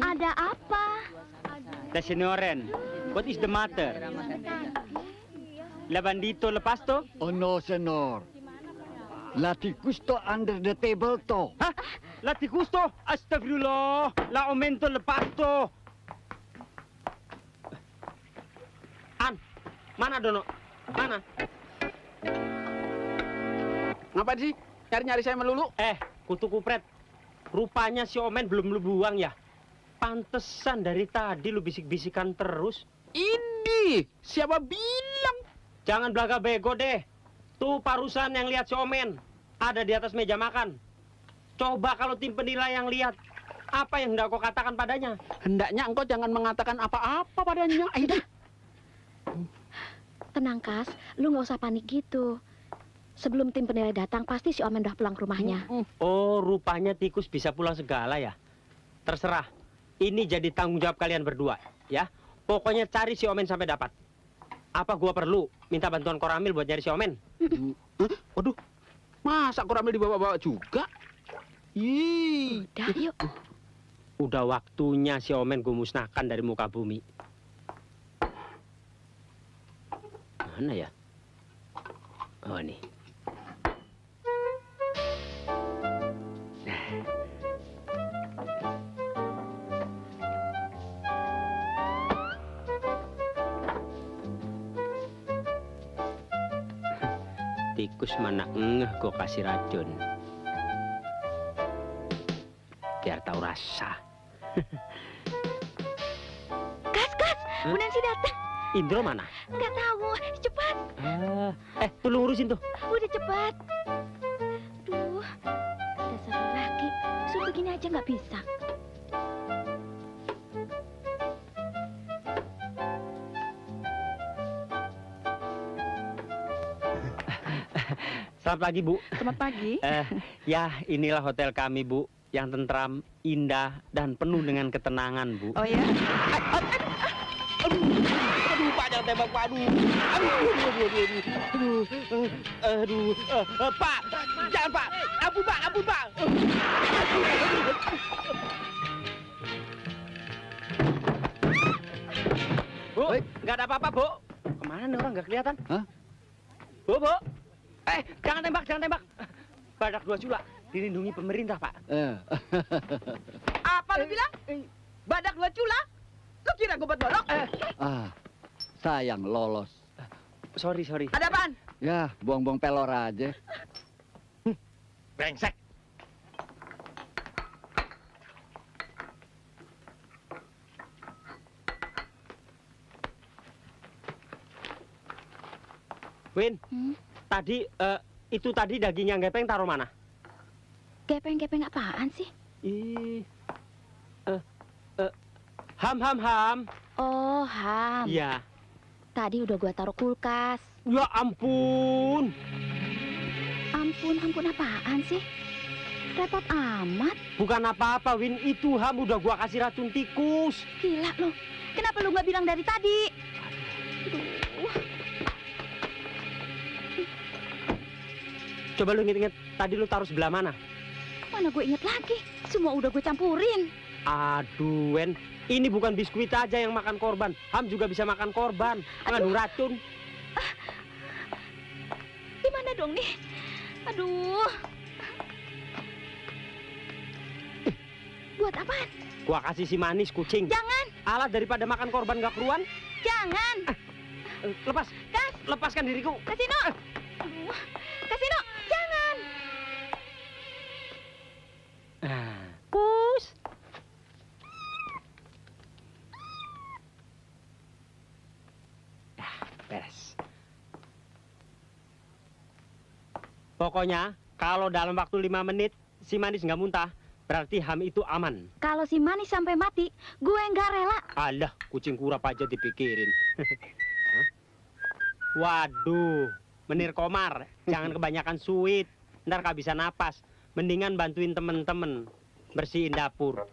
ada apa? The Senoren, what is the matter? La bandito lepas to? Oh no, senor. La tikus to under the table to. Hah? La tikus to? Astagfirullah. La aumento lepas to. Mana Dono? Mana? Ngapain sih? Nyari-nyari saya melulu? Kutu kupret. Rupanya si Omen belum lu buang ya? Pantesan dari tadi lu bisik-bisikan terus. Ini siapa bilang? Jangan belaga bego deh. Tuh parusan yang lihat si Omen. Ada di atas meja makan. Coba kalau tim penilai yang lihat. Apa yang hendak kau katakan padanya? Hendaknya engkau jangan mengatakan apa-apa padanya. Aida. Tenang, Kas. Lu nggak usah panik gitu. Sebelum tim penilai datang, pasti si Omen udah pulang ke rumahnya. Oh, rupanya tikus bisa pulang segala ya? Terserah. Ini jadi tanggung jawab kalian berdua, ya. Pokoknya cari si Omen sampai dapat. Apa gua perlu minta bantuan Koramil buat nyari si Omen? Waduh, masa Koramil dibawa-bawa juga? Udah, yuk. Udah waktunya si Omen gue musnahkan dari muka bumi. Mana ya? Oh, nih. Tikus mana ngeh gue kasih racun. Biar tahu rasa. Kas, Bu Nancy datang. Indro mana? Nggak tahu, cepat. Tolong urusin tuh. Udah cepat. Duh, dasar laki. Suruh begini aja nggak bisa. Selamat pagi, Bu. Selamat pagi. Ya, inilah hotel kami, Bu. Yang tentram, indah, dan penuh dengan ketenangan, Bu. Oh ya? Aduh, Pak, jangan tembak, Pak. Aduh. Pak, jangan, Pak. Ampun, Pak. Bu, nggak ada apa-apa, Bu. Kemana nih orang nggak kelihatan? Hah? Bu. Jangan tembak, jangan tembak. Badak 2 cula, dilindungi pemerintah, Pak. Apa lu bilang? Badak 2 cula? Lu kira gue buat bolok? Sayang lolos. Sorry. Ada apaan? Ya, buang-buang pelor aja. Brengsek. Win, itu tadi daging yang gepeng taruh mana? Gepeng-gepeng apaan sih? Ham. Oh, ham. Iya. Tadi udah gua taruh kulkas. Ya ampun. Ampun apaan sih? Repot amat. Bukan apa-apa, Win. Itu ham udah gua kasih racun tikus. Gila lo. Kenapa lu nggak bilang dari tadi? Aduh. Coba lu inget-inget, tadi lu taruh sebelah mana? Mana gue inget lagi. Semua udah gue campurin. Aduh, Wen. Ini bukan biskuit aja yang makan korban. Ham juga bisa makan korban. Mengandung racun. Gimana dong nih? Aduh. Buat apaan? Gua kasih si manis kucing. Jangan. Alat daripada makan korban gak keruan. Jangan. Lepas. Kas. Lepaskan diriku. Kasino. Aduh. Kasino. Jangan. Kus. Beres. Pokoknya, kalau dalam waktu 5 menit si manis nggak muntah, berarti ham itu aman. Kalau si manis sampai mati, gue nggak rela. Alah, kucing kurap aja dipikirin. Waduh, menir komar, jangan kebanyakan sweet. Ntar gak bisa napas. Mendingan bantuin temen-temen bersihin dapur.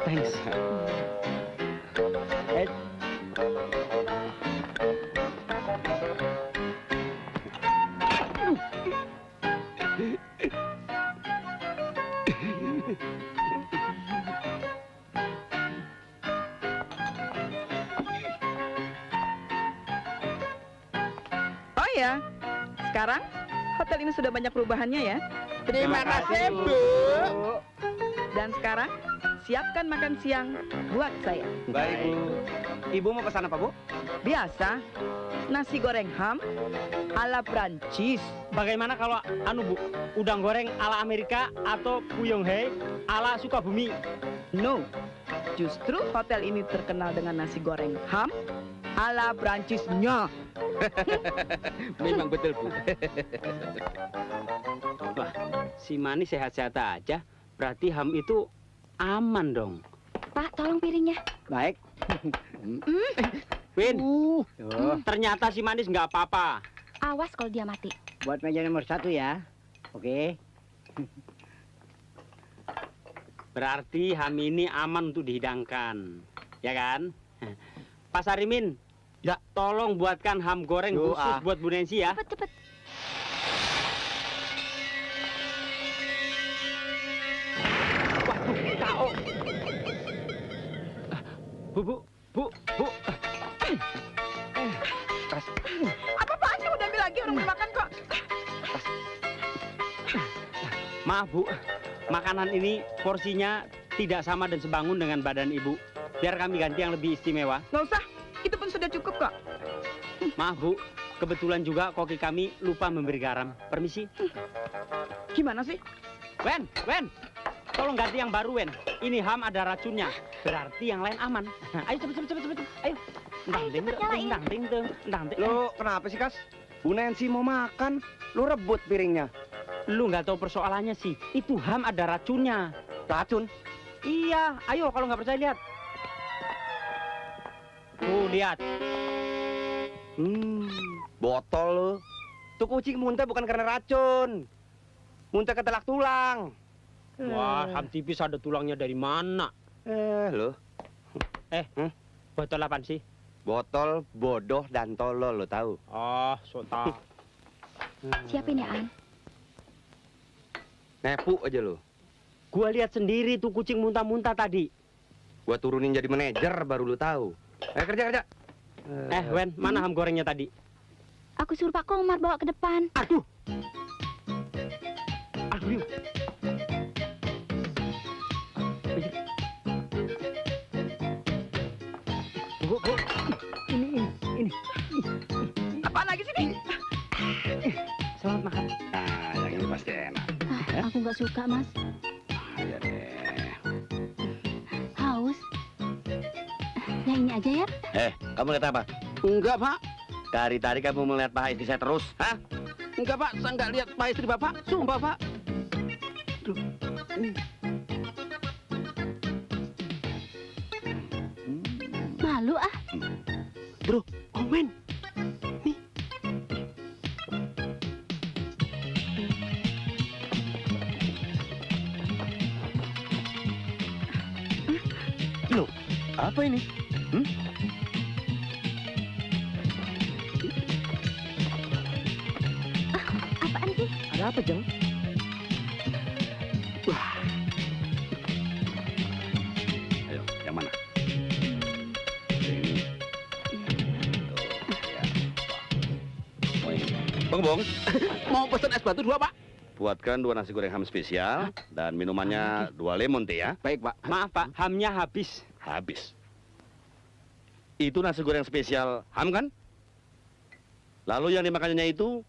Thanks. Oh ya, sekarang hotel ini sudah banyak perubahannya ya. Terima kasih, Bu. Dan sekarang siapkan makan siang buat saya. Baik, Bu. Ibu mau pesan apa, Bu? Biasa, nasi goreng ham ala Prancis. Bagaimana kalau Bu, udang goreng ala Amerika atau Puyonghai ala Sukabumi? No, justru hotel ini terkenal dengan nasi goreng ham ala Prancisnya. Memang betul, Bu. Wah, si manis sehat-sehat aja. Berarti ham itu aman dong. Pak, tolong piringnya. Baik. Win, ternyata si manis nggak apa-apa. Awas kalau dia mati. Buat meja nomor 1 ya. Oke. Berarti ham ini aman untuk dihidangkan. Ya kan? Pak Sarimin, ya, tolong buatkan ham goreng khusus buat Bu Nancy ya. Cepet. Waduh, KO. Bu. Apa-apaan sih udah ambil lagi orang mau makan kok. Maaf, Bu. Makanan ini porsinya tidak sama dan sebangun dengan badan Ibu. Biar kami ganti yang lebih istimewa. Nggak usah, itu pun sudah cukup kok. Maaf, Bu. Kebetulan juga koki kami lupa memberi garam. Permisi. Gimana sih? Wen. Tolong ganti yang baru, Wen. Ini ham ada racunnya. Berarti yang lain aman. Ayo cepet. Ayo. Lo kenapa sih, Kas? Bu Nancy mau makan, lo rebut piringnya. Lu nggak tahu persoalannya sih. Itu ham ada racunnya. Racun? Iya, ayo kalau nggak percaya lihat. Tuh lihat. Botol lu. Tuh kucing muntah bukan karena racun. Muntah ketelak tulang. Wah, ham tipis ada tulangnya dari mana? Lo. Botol apaan sih? Botol bodoh dan tolol, lo tahu? Oh, sota. Siapin ya, An. Nepu aja lo. Gua lihat sendiri tuh kucing muntah-muntah tadi. Gua turunin jadi manajer baru lo tahu. Kerja. Wen, mana ham gorengnya tadi? Aku suruh Pak Komar bawa ke depan. Aduh, yuk. Bu, ini. Apa lagi sih nih? Selamat makan. Nah, yang ini pasti enak. Aku nggak suka, Mas. Iya deh. Haus. Yang ini aja ya. Kamu lihat apa? Enggak, Pak. Dari tadi kamu melihat paha istri saya terus, hah? Enggak, Pak. Saya nggak lihat Pak istri Bapak. Sumpah, Pak. Malu ah. Bro, Omen. Loh, apa ini? Apaan sih? Ada apa, Jeng? Ayo, yang mana? Bang Bong, Mau pesen es batu 2, Pak? buatkan 2 nasi goreng ham spesial dan minumannya 2 lemon teh ya. Baik, Pak. Maaf, Pak, hamnya habis. Habis. Itu nasi goreng spesial ham kan? Lalu yang dimakannya itu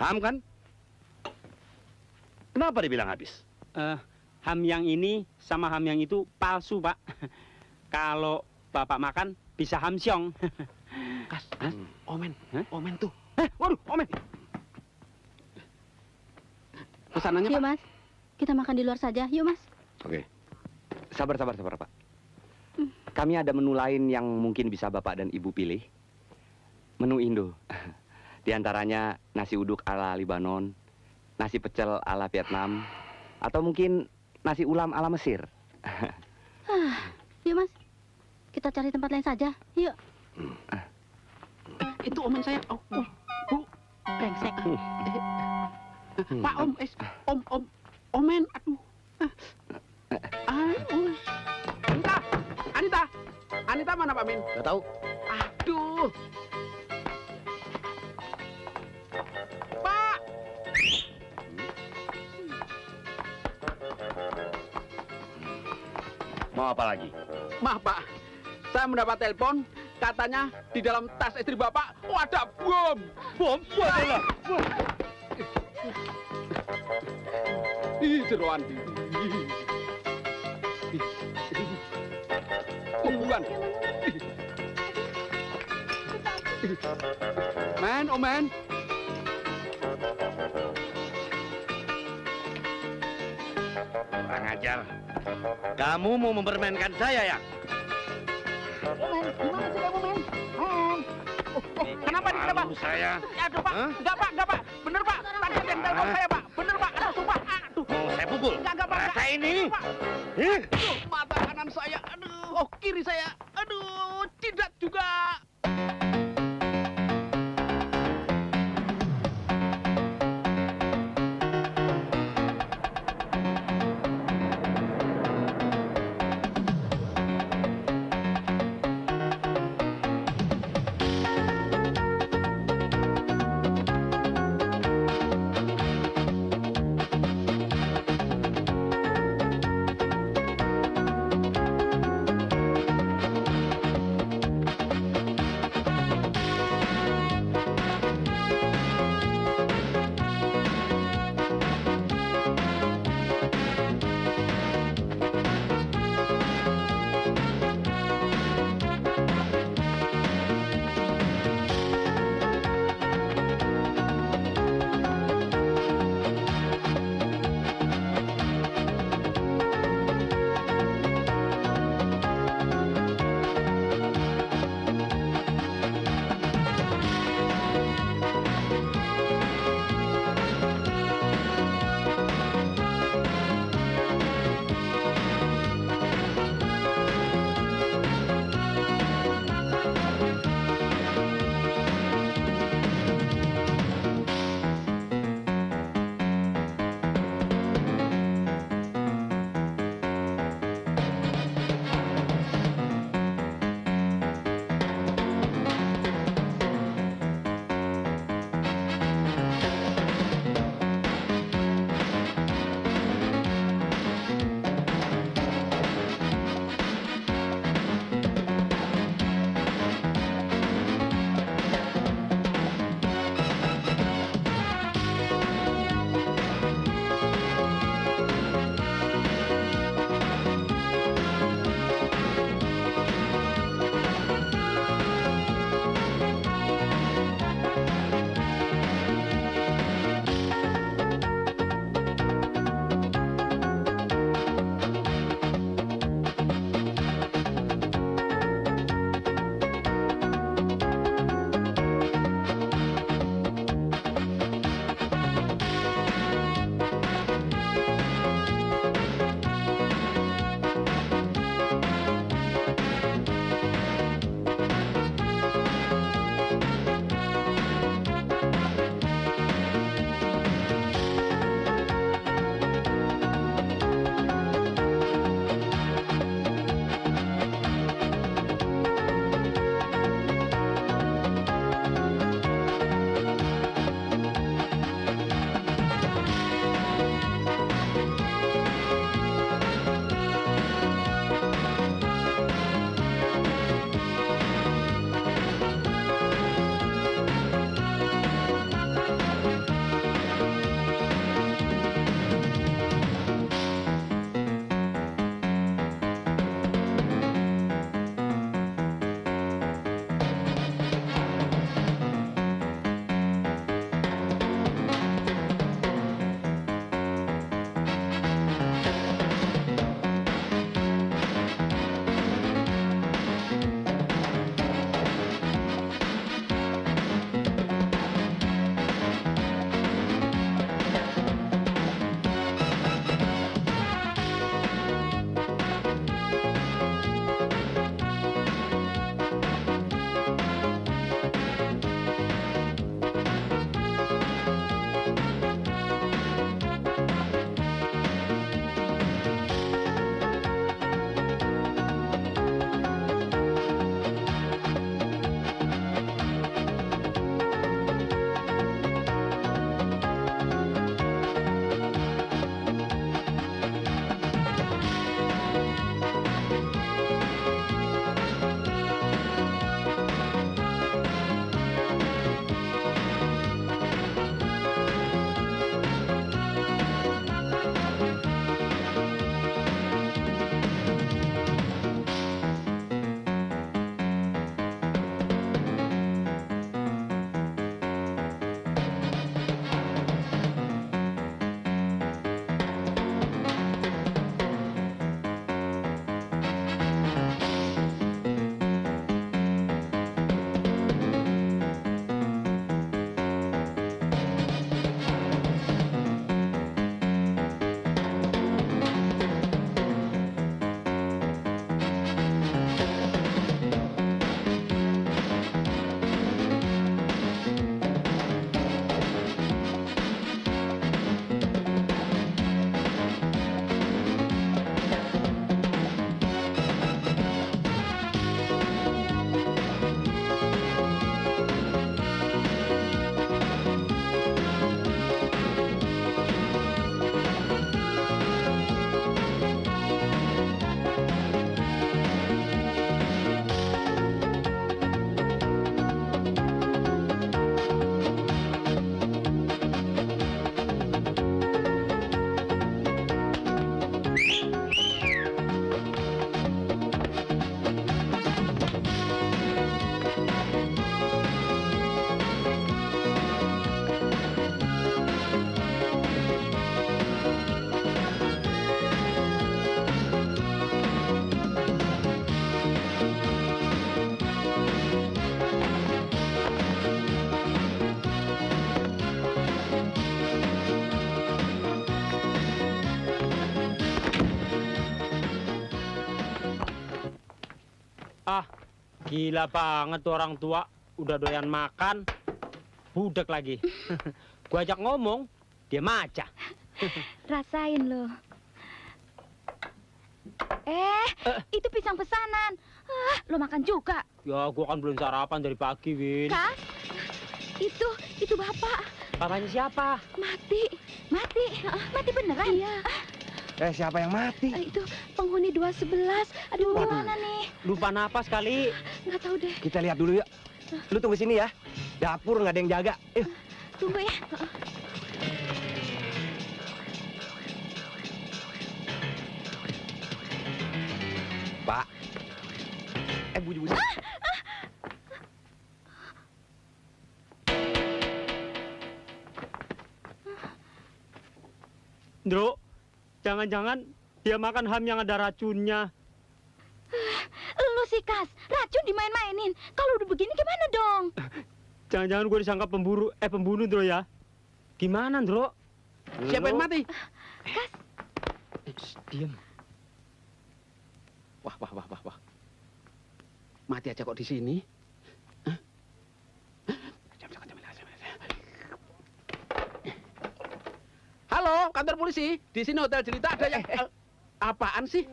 ham kan? Kenapa dibilang habis? Ham yang ini sama ham yang itu palsu, Pak. Kalau Bapak makan bisa hamsyong. Kas, Omen. Omen tuh. Waduh, Omen. Pesanannya, Yuk, Pak. Mas. Kita makan di luar saja. Yuk, Mas. Oke. Sabar, Pak. Kami ada menu lain yang mungkin bisa Bapak dan Ibu pilih. Menu Indo. Di antaranya nasi uduk ala Libanon, nasi pecel ala Vietnam, atau mungkin nasi ulam ala Mesir. Yuk, Mas. Kita cari tempat lain saja. Yuk. Itu Omen saya. Oh, Bu. Brengsek. Pak, Omen. Aduh. Anita mana, Pak Min? Gak tahu. Aduh. Pak. Mau apa lagi? Maaf, Pak. Saya mendapat telepon, katanya di dalam tas istri Bapak ada bom. Bom? Waduh. Ih, jeroan. Oh, bukan. Men. Kurang ajar. Kamu mau mempermainkan saya ya? Men, gimana sih kamu, Men? Kenapa nih, kenapa? Malu saya. Aduh, Pak. Enggak, Pak. Bener, Pak. Tadi ada yang telepon saya, Pak. Bener, Pak. Aduh, sumpah. Aduh. Mau saya pukul? Enggak, Pak. Rasa ini. Pak. Aduh, mata kanan saya. Aduh, kiri saya. Aduh, tidak juga. Ah, gila banget tuh orang tua. Udah doyan makan, budek lagi. Gua ajak ngomong, dia maca. Rasain lo. Itu pisang pesanan. Lo makan juga. Ya, gua kan belum sarapan dari pagi, Win. Kas, itu bapak. Bapaknya siapa? Mati beneran. Iya. Siapa yang mati? Itu penghuni 211. Aduh, gimana nih? Lupa napas kali. Nggak tahu deh. Kita lihat dulu yuk. Lu tunggu sini ya. Dapur nggak ada yang jaga. Tunggu ya. Pak. Buju-buju. Ndro, jangan-jangan dia makan ham yang ada racunnya. Lu sih, Kas. Racun dimain-mainin. Kalau udah begini gimana dong? Jangan-jangan gue disangka pembunuh, Ndro ya. Gimana, Ndro? Siapa yang mati? Kas. Diam. Wah. Mati aja kok di sini. Halo, kantor polisi. Di sini Hotel Jelita ada yang... Apaan sih?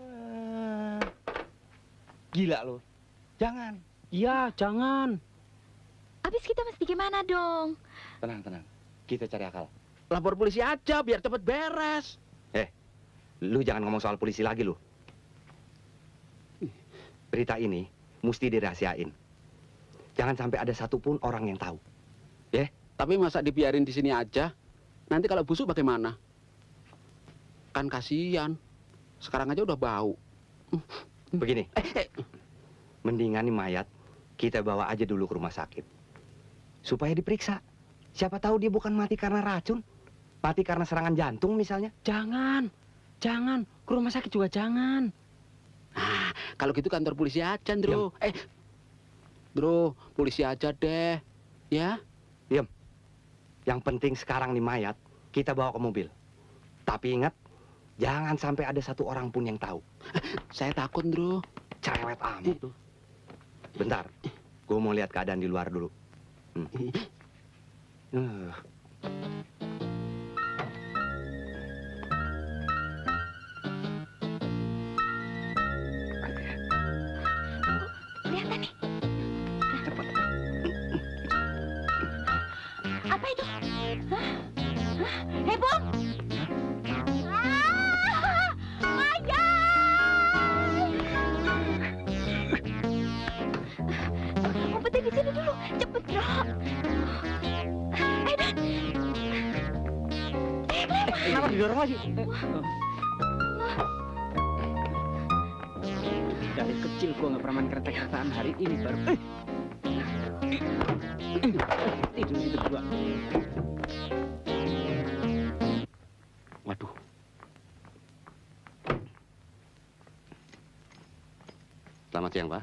Gila lo. Jangan. Iya, jangan. Habis kita mesti gimana dong? Tenang. Kita cari akal. Lapor polisi aja biar cepet beres. Lu jangan ngomong soal polisi lagi lu. Berita ini mesti dirahasiain. Jangan sampai ada satupun orang yang tahu. Tapi masa dibiarin di sini aja? Nanti kalau busuk bagaimana? Kan kasihan. Sekarang aja udah bau. Begini. Mendingan nih mayat kita bawa aja dulu ke rumah sakit. Supaya diperiksa. Siapa tahu dia bukan mati karena racun. Mati karena serangan jantung misalnya. Jangan. Ke rumah sakit juga jangan. Kalau gitu kantor polisi aja, Ndro. Ndro, polisi aja deh. Ya? Diam. Yang penting sekarang nih mayat kita bawa ke mobil. Tapi ingat, jangan sampai ada satu orang pun yang tahu. Saya takut, Ndro. Cerewet amat tuh. Bentar, gue mau lihat keadaan di luar dulu. Kelihatan nih. Apa itu? Bung! Umpetin di sini dulu, cepet Bro. Dan. Kenapa didorong lagi? Dari kecil gua nggak pernah main kereta-keretaan, hari ini baru. Tidur situ berdua. Waduh. Selamat siang, Pak.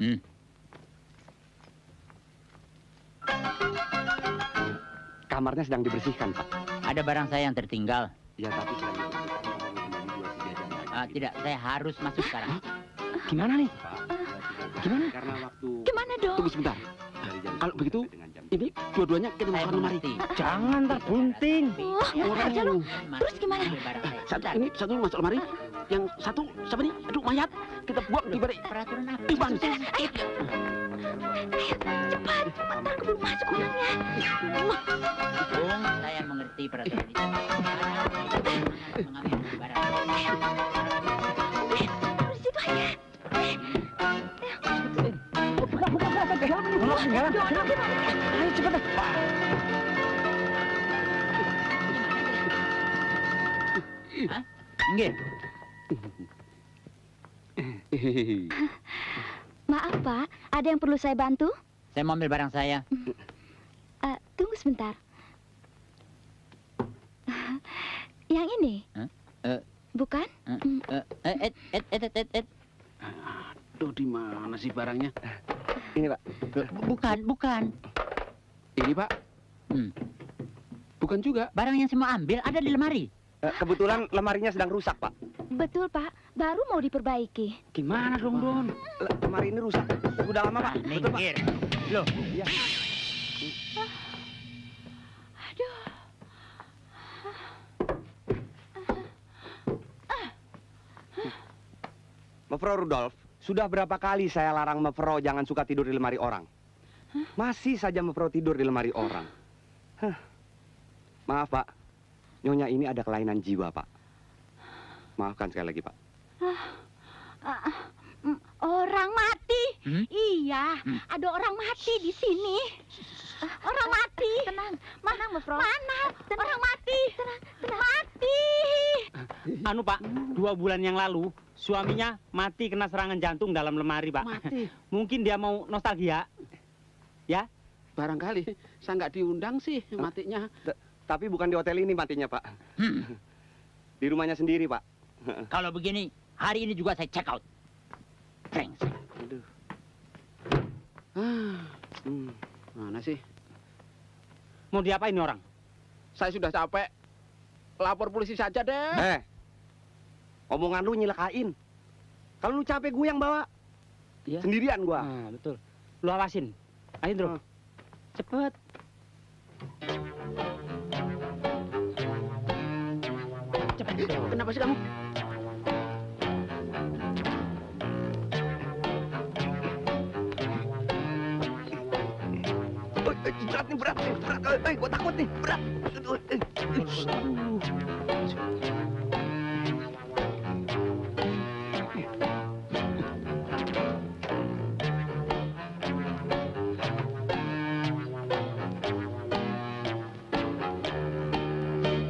Kamarnya sedang dibersihkan, Pak. Ada barang saya yang tertinggal. Ya, tapi selain itu, kita mau kembali 2-3 jam lagi. Tidak, saya harus masuk sekarang. Gimana nih? Gimana? Karena waktu... Gimana dong? Tunggu sebentar. Kalau begitu, ini dua-duanya kita Saya masuk ke lemari. mengerti. Jangan, ntar bunting. Orang aja lu. Terus gimana? Satu masuk lemari. Yang satu siapa nih? Aduh, mayat. Kita buang di balik. Peraturan apa? Iban. Ayo, cepat. Ntar keburu masuk orangnya. Bung, saya mengerti peraturan itu. Mengambil barang. Di situ aja. Ayo cepat. Nggih. Maaf Pak, ada yang perlu saya bantu? Saya mau ambil barang saya. Tunggu sebentar. Yang ini? Bukan? Aduh, di mana sih barangnya? Ini, Pak. Bukan. Ini, Pak. Bukan juga. Barang yang saya mau ambil ada di lemari. Kebetulan lemarinya sedang rusak, Pak. Betul Pak, baru mau diperbaiki. Gimana dong, Don? Lemari ini rusak. Udah lama, Pak. Betul, Pak. Loh, Iya. Aduh. Mevro Rudolf, sudah berapa kali saya larang Mevro jangan suka tidur di lemari orang? Masih saja Mevro tidur di lemari orang. Maaf, Pak. Nyonya ini ada kelainan jiwa, Pak. Maafkan sekali lagi, Pak. Orang mati? Iya, ada orang mati di sini. Orang mati. Tenang, tenang, Mevro. Mana? Orang mati. Tenang. Mati. anu Pak, 2 bulan yang lalu suaminya mati kena serangan jantung dalam lemari, Pak. Mati. Mungkin dia mau nostalgia. Ya? Barangkali saya nggak diundang sih matinya. Tapi bukan di hotel ini matinya, Pak. Di rumahnya sendiri, Pak. Kalau begini, hari ini juga saya check out. Brengsek. Aduh. Mana sih? Mau diapain orang? Saya sudah capek. Lapor polisi saja deh. Omongan lu nyelakain. Kalau lu capek gue yang bawa. Iya. Sendirian gua. Nah, betul. Lu awasin. Ayo, Bro. Cepet. Cepet. Kenapa sih kamu? Berat nih, berat. Gua takut nih, berat.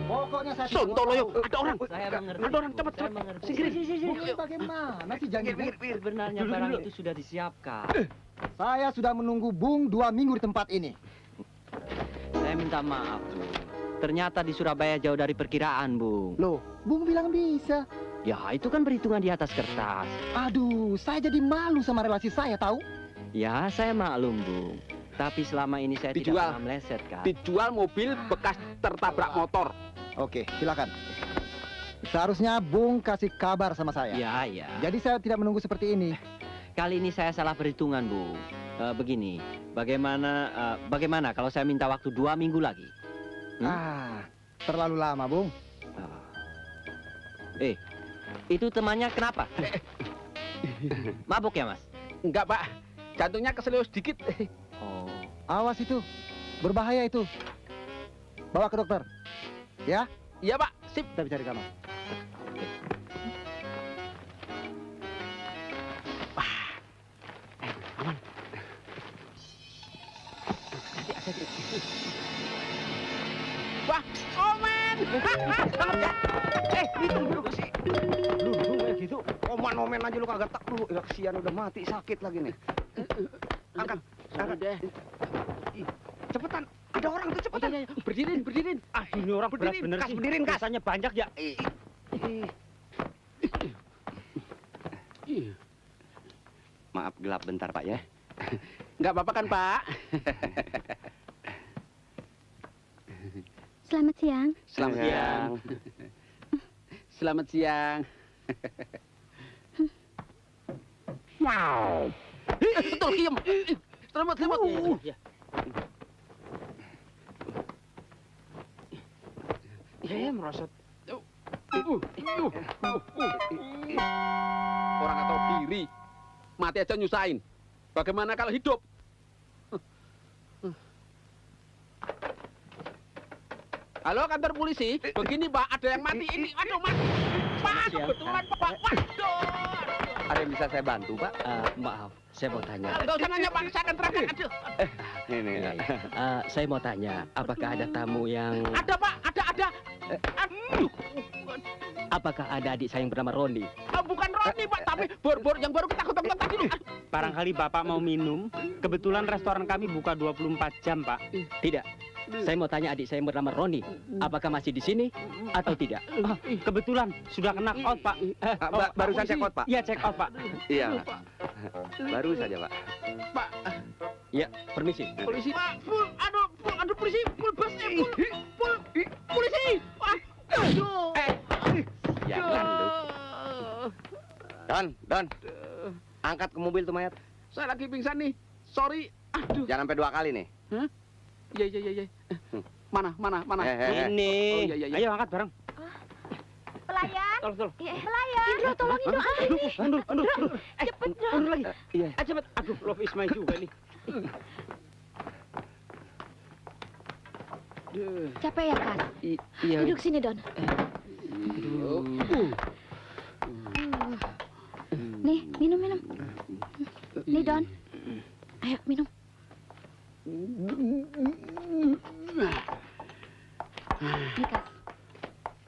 Pokoknya saya Sontoloyo, ada orang. Saya mengerti. Ada orang, cepet. Singkirin. Bagaimana sih janjinya? Sebenarnya barang itu sudah disiapkan. Saya sudah menunggu Bung 2 minggu di tempat ini. Saya minta maaf, Bu. Ternyata di Surabaya jauh dari perkiraan, Bung. Loh, Bung bilang bisa. Ya, itu kan perhitungan di atas kertas. Aduh, saya jadi malu sama relasi saya, tahu? Ya, saya maklum, Bung. Tapi selama ini saya tidak Dijual. pernah meleset, kan? Dijual mobil bekas tertabrak motor. Oke, silakan. Seharusnya Bung kasih kabar sama saya. Ya, ya. Jadi saya tidak menunggu seperti ini. Kali ini saya salah perhitungan, Bung. Begini, bagaimana kalau saya minta waktu 2 minggu lagi? Terlalu lama, Bung. Itu temannya kenapa? Mabuk ya, Mas? Enggak, Pak. Jantungnya keselio sedikit. Oh. Awas itu, berbahaya itu. Bawa ke dokter. Ya? Iya, Pak. Sip. Kita bicara di kamar. Wah, Omen. Itu duduk sih. Duduk kayak gitu. Omen aja lu kagak tak dulu. Ya kesian udah mati, sakit lagi nih. Angkat. Deh. Cepetan. Ada orang tuh, cepetan. Berdiriin. Ah, ini orang berat bener Kas, sih. berdiriin, Kas. Biasanya banyak ya. Maaf gelap bentar, Pak ya. Enggak apa-apa kan, Pak? Selamat siang. Selamat siang. Selamat siang. Wow. Betul, Kim. Selamat. Merosot. Orang atau diri. Mati aja nyusahin. Bagaimana kalau hidup? Halo, kantor polisi. Begini, Pak, ada yang mati ini. Aduh, mati. Pak, kebetulan, Pak. Waduh. Ada yang bisa saya bantu, Pak? Maaf, saya mau tanya. Enggak usah nanya, Pak. Saya akan terangkan. Aduh. Ini. Saya mau tanya, apakah ada tamu yang... Ada, Pak. Ada. Aduh. Apakah ada adik saya yang bernama Roni? Bukan Roni, Pak, tapi bor-bor yang baru kita ketemu tadi dulu. Barangkali Bapak mau minum. Kebetulan restoran kami buka 24 jam, Pak. Tidak. Saya mau tanya adik saya yang bernama Roni. Apakah masih di sini atau tidak? Kebetulan sudah kena out, Pak. Barusan check out, Pak. Iya, check out, Pak. Iya. Baru saja, Pak. Pak, Ya, permisi. polisi. Pak, aduh, polisi. Full bus, full polisi. Aduh. Jangan, lu. Don. Angkat ke mobil tuh mayat. Saya lagi pingsan nih. Sorry. Aduh. Jangan sampai 2 kali nih. Hah? Iya. Mana? Ini. Oh, iya. Ayo angkat bareng. Pelayan. Tolong. Pelayan. Indro, tolong Indro. Mundur. Cepet, Indro. Mundur lagi. Iya. Cepet. Aduh, love is my juga nih. Capek ya, Kas? Iya. Duduk sini, Don. Nih, minum. Nih, Don. Ayo, minum. Nih, Kas.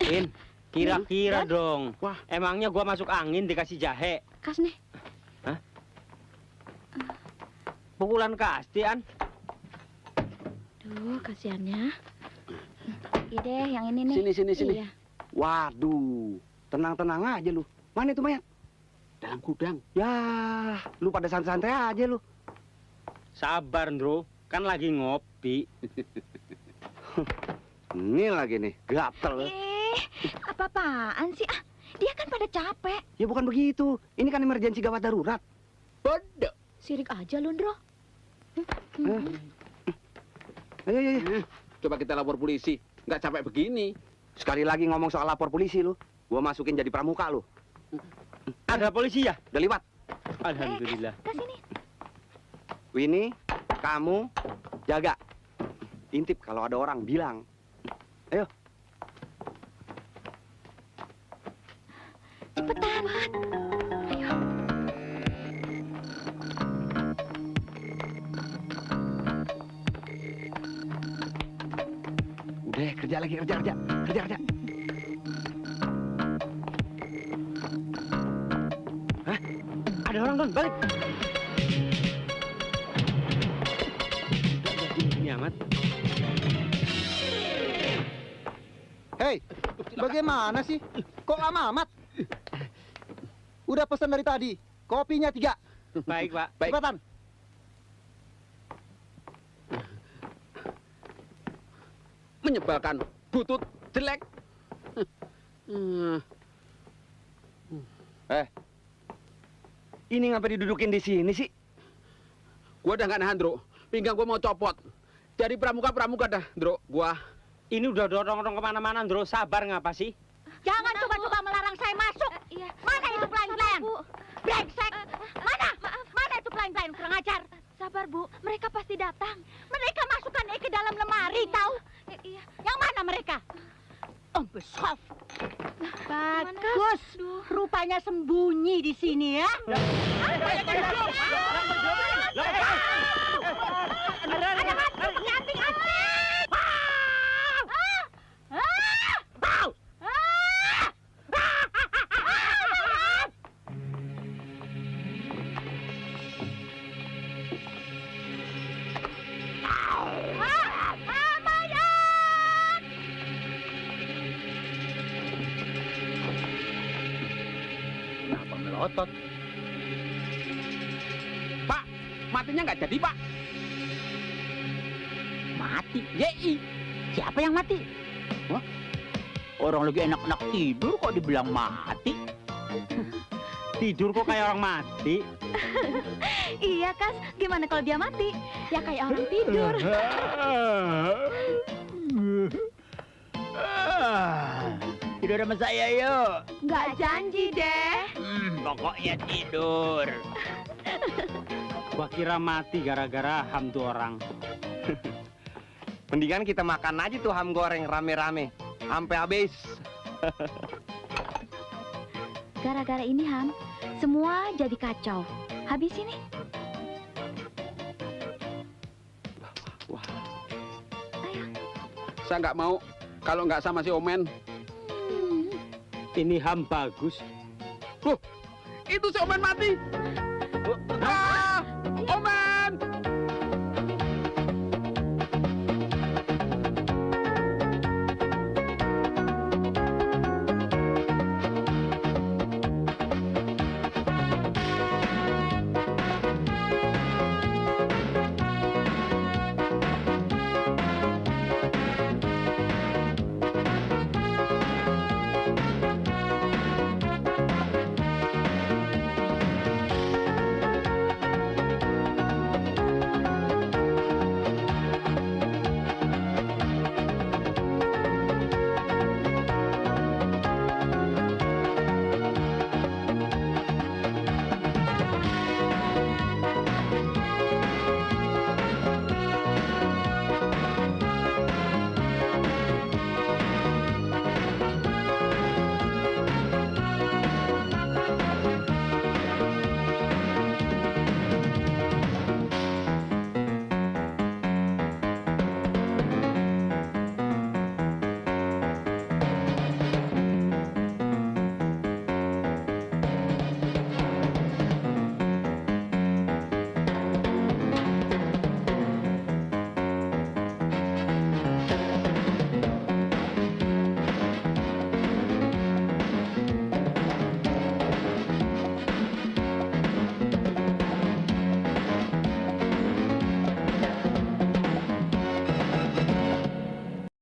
In, kira-kira Don. dong. Wah, emangnya gua masuk angin dikasih jahe? Kas nih. Pukulan kastian. Duh, kasihannya. Iya deh, yang ini nih. Sini. Iya. Waduh, tenang aja lu. Mana itu mayat? Dalam gudang. Ya, lu pada santai-santai aja lu. Sabar, Ndro. Kan lagi ngopi. Ini lagi nih, gatel. Apa-apaan sih? Dia kan pada capek. Ya bukan begitu. Ini kan emergensi gawat darurat. Bodoh. Sirik aja lu, Ndro. Ayo. Coba kita lapor polisi. Nggak capek begini. Sekali lagi ngomong soal lapor polisi lu. Gua masukin jadi pramuka lu. Ada polisi ya? Udah liwat. Alhamdulillah. Kesini. Winnie, kamu jaga. Intip kalau ada orang bilang. Ayo. Cepetan. Ayo. Udah, kerja lagi. Kerja. Hah? Ada orang, Don. Balik. Ini amat. Hei, bagaimana sih? Kok lama amat? Udah pesan dari tadi. Kopinya 3. Baik, Pak. Cepatan. Menyebalkan. Butut. Jelek. Ini ngapa didudukin di sini sih? Gua udah nggak nahan, Ndro. Pinggang gua mau copot. Jadi pramuka dah, Ndro. Gua. Ini udah dorong-dorong kemana-mana, Ndro. Sabar ngapa sih? Jangan coba-coba melarang saya masuk. Iya. Mana itu pelayan-pelayan? Bu. Brengsek. Mana itu pelayan-pelayan kurang ajar? Sabar, Bu. Mereka pasti datang. Mereka masukkan ke dalam lemari, tahu? Iya. Yang mana mereka? Om Beshoff. Bagus. Rupanya sembunyi di sini ya. Ada masuk, nyanting Otot. Pak, matinya nggak jadi, Pak. Mati? Yei. Siapa yang mati? Wah? Orang lagi enak-enak tidur kok dibilang mati? Tidur kok kayak orang mati? Iya, Kas. Gimana kalau dia mati? Ya kayak orang tidur. Tidur sama saya yuk. Nggak janji deh. Pokoknya tidur. Gua kira mati gara-gara ham tuh orang. Mendingan kita makan aja tuh ham goreng rame-rame. Sampai habis. Gara-gara ini, Ham, semua jadi kacau. Habis ini. Saya nggak mau kalau nggak sama si Omen. Ini ham bagus. Loh, itu si Omen mati.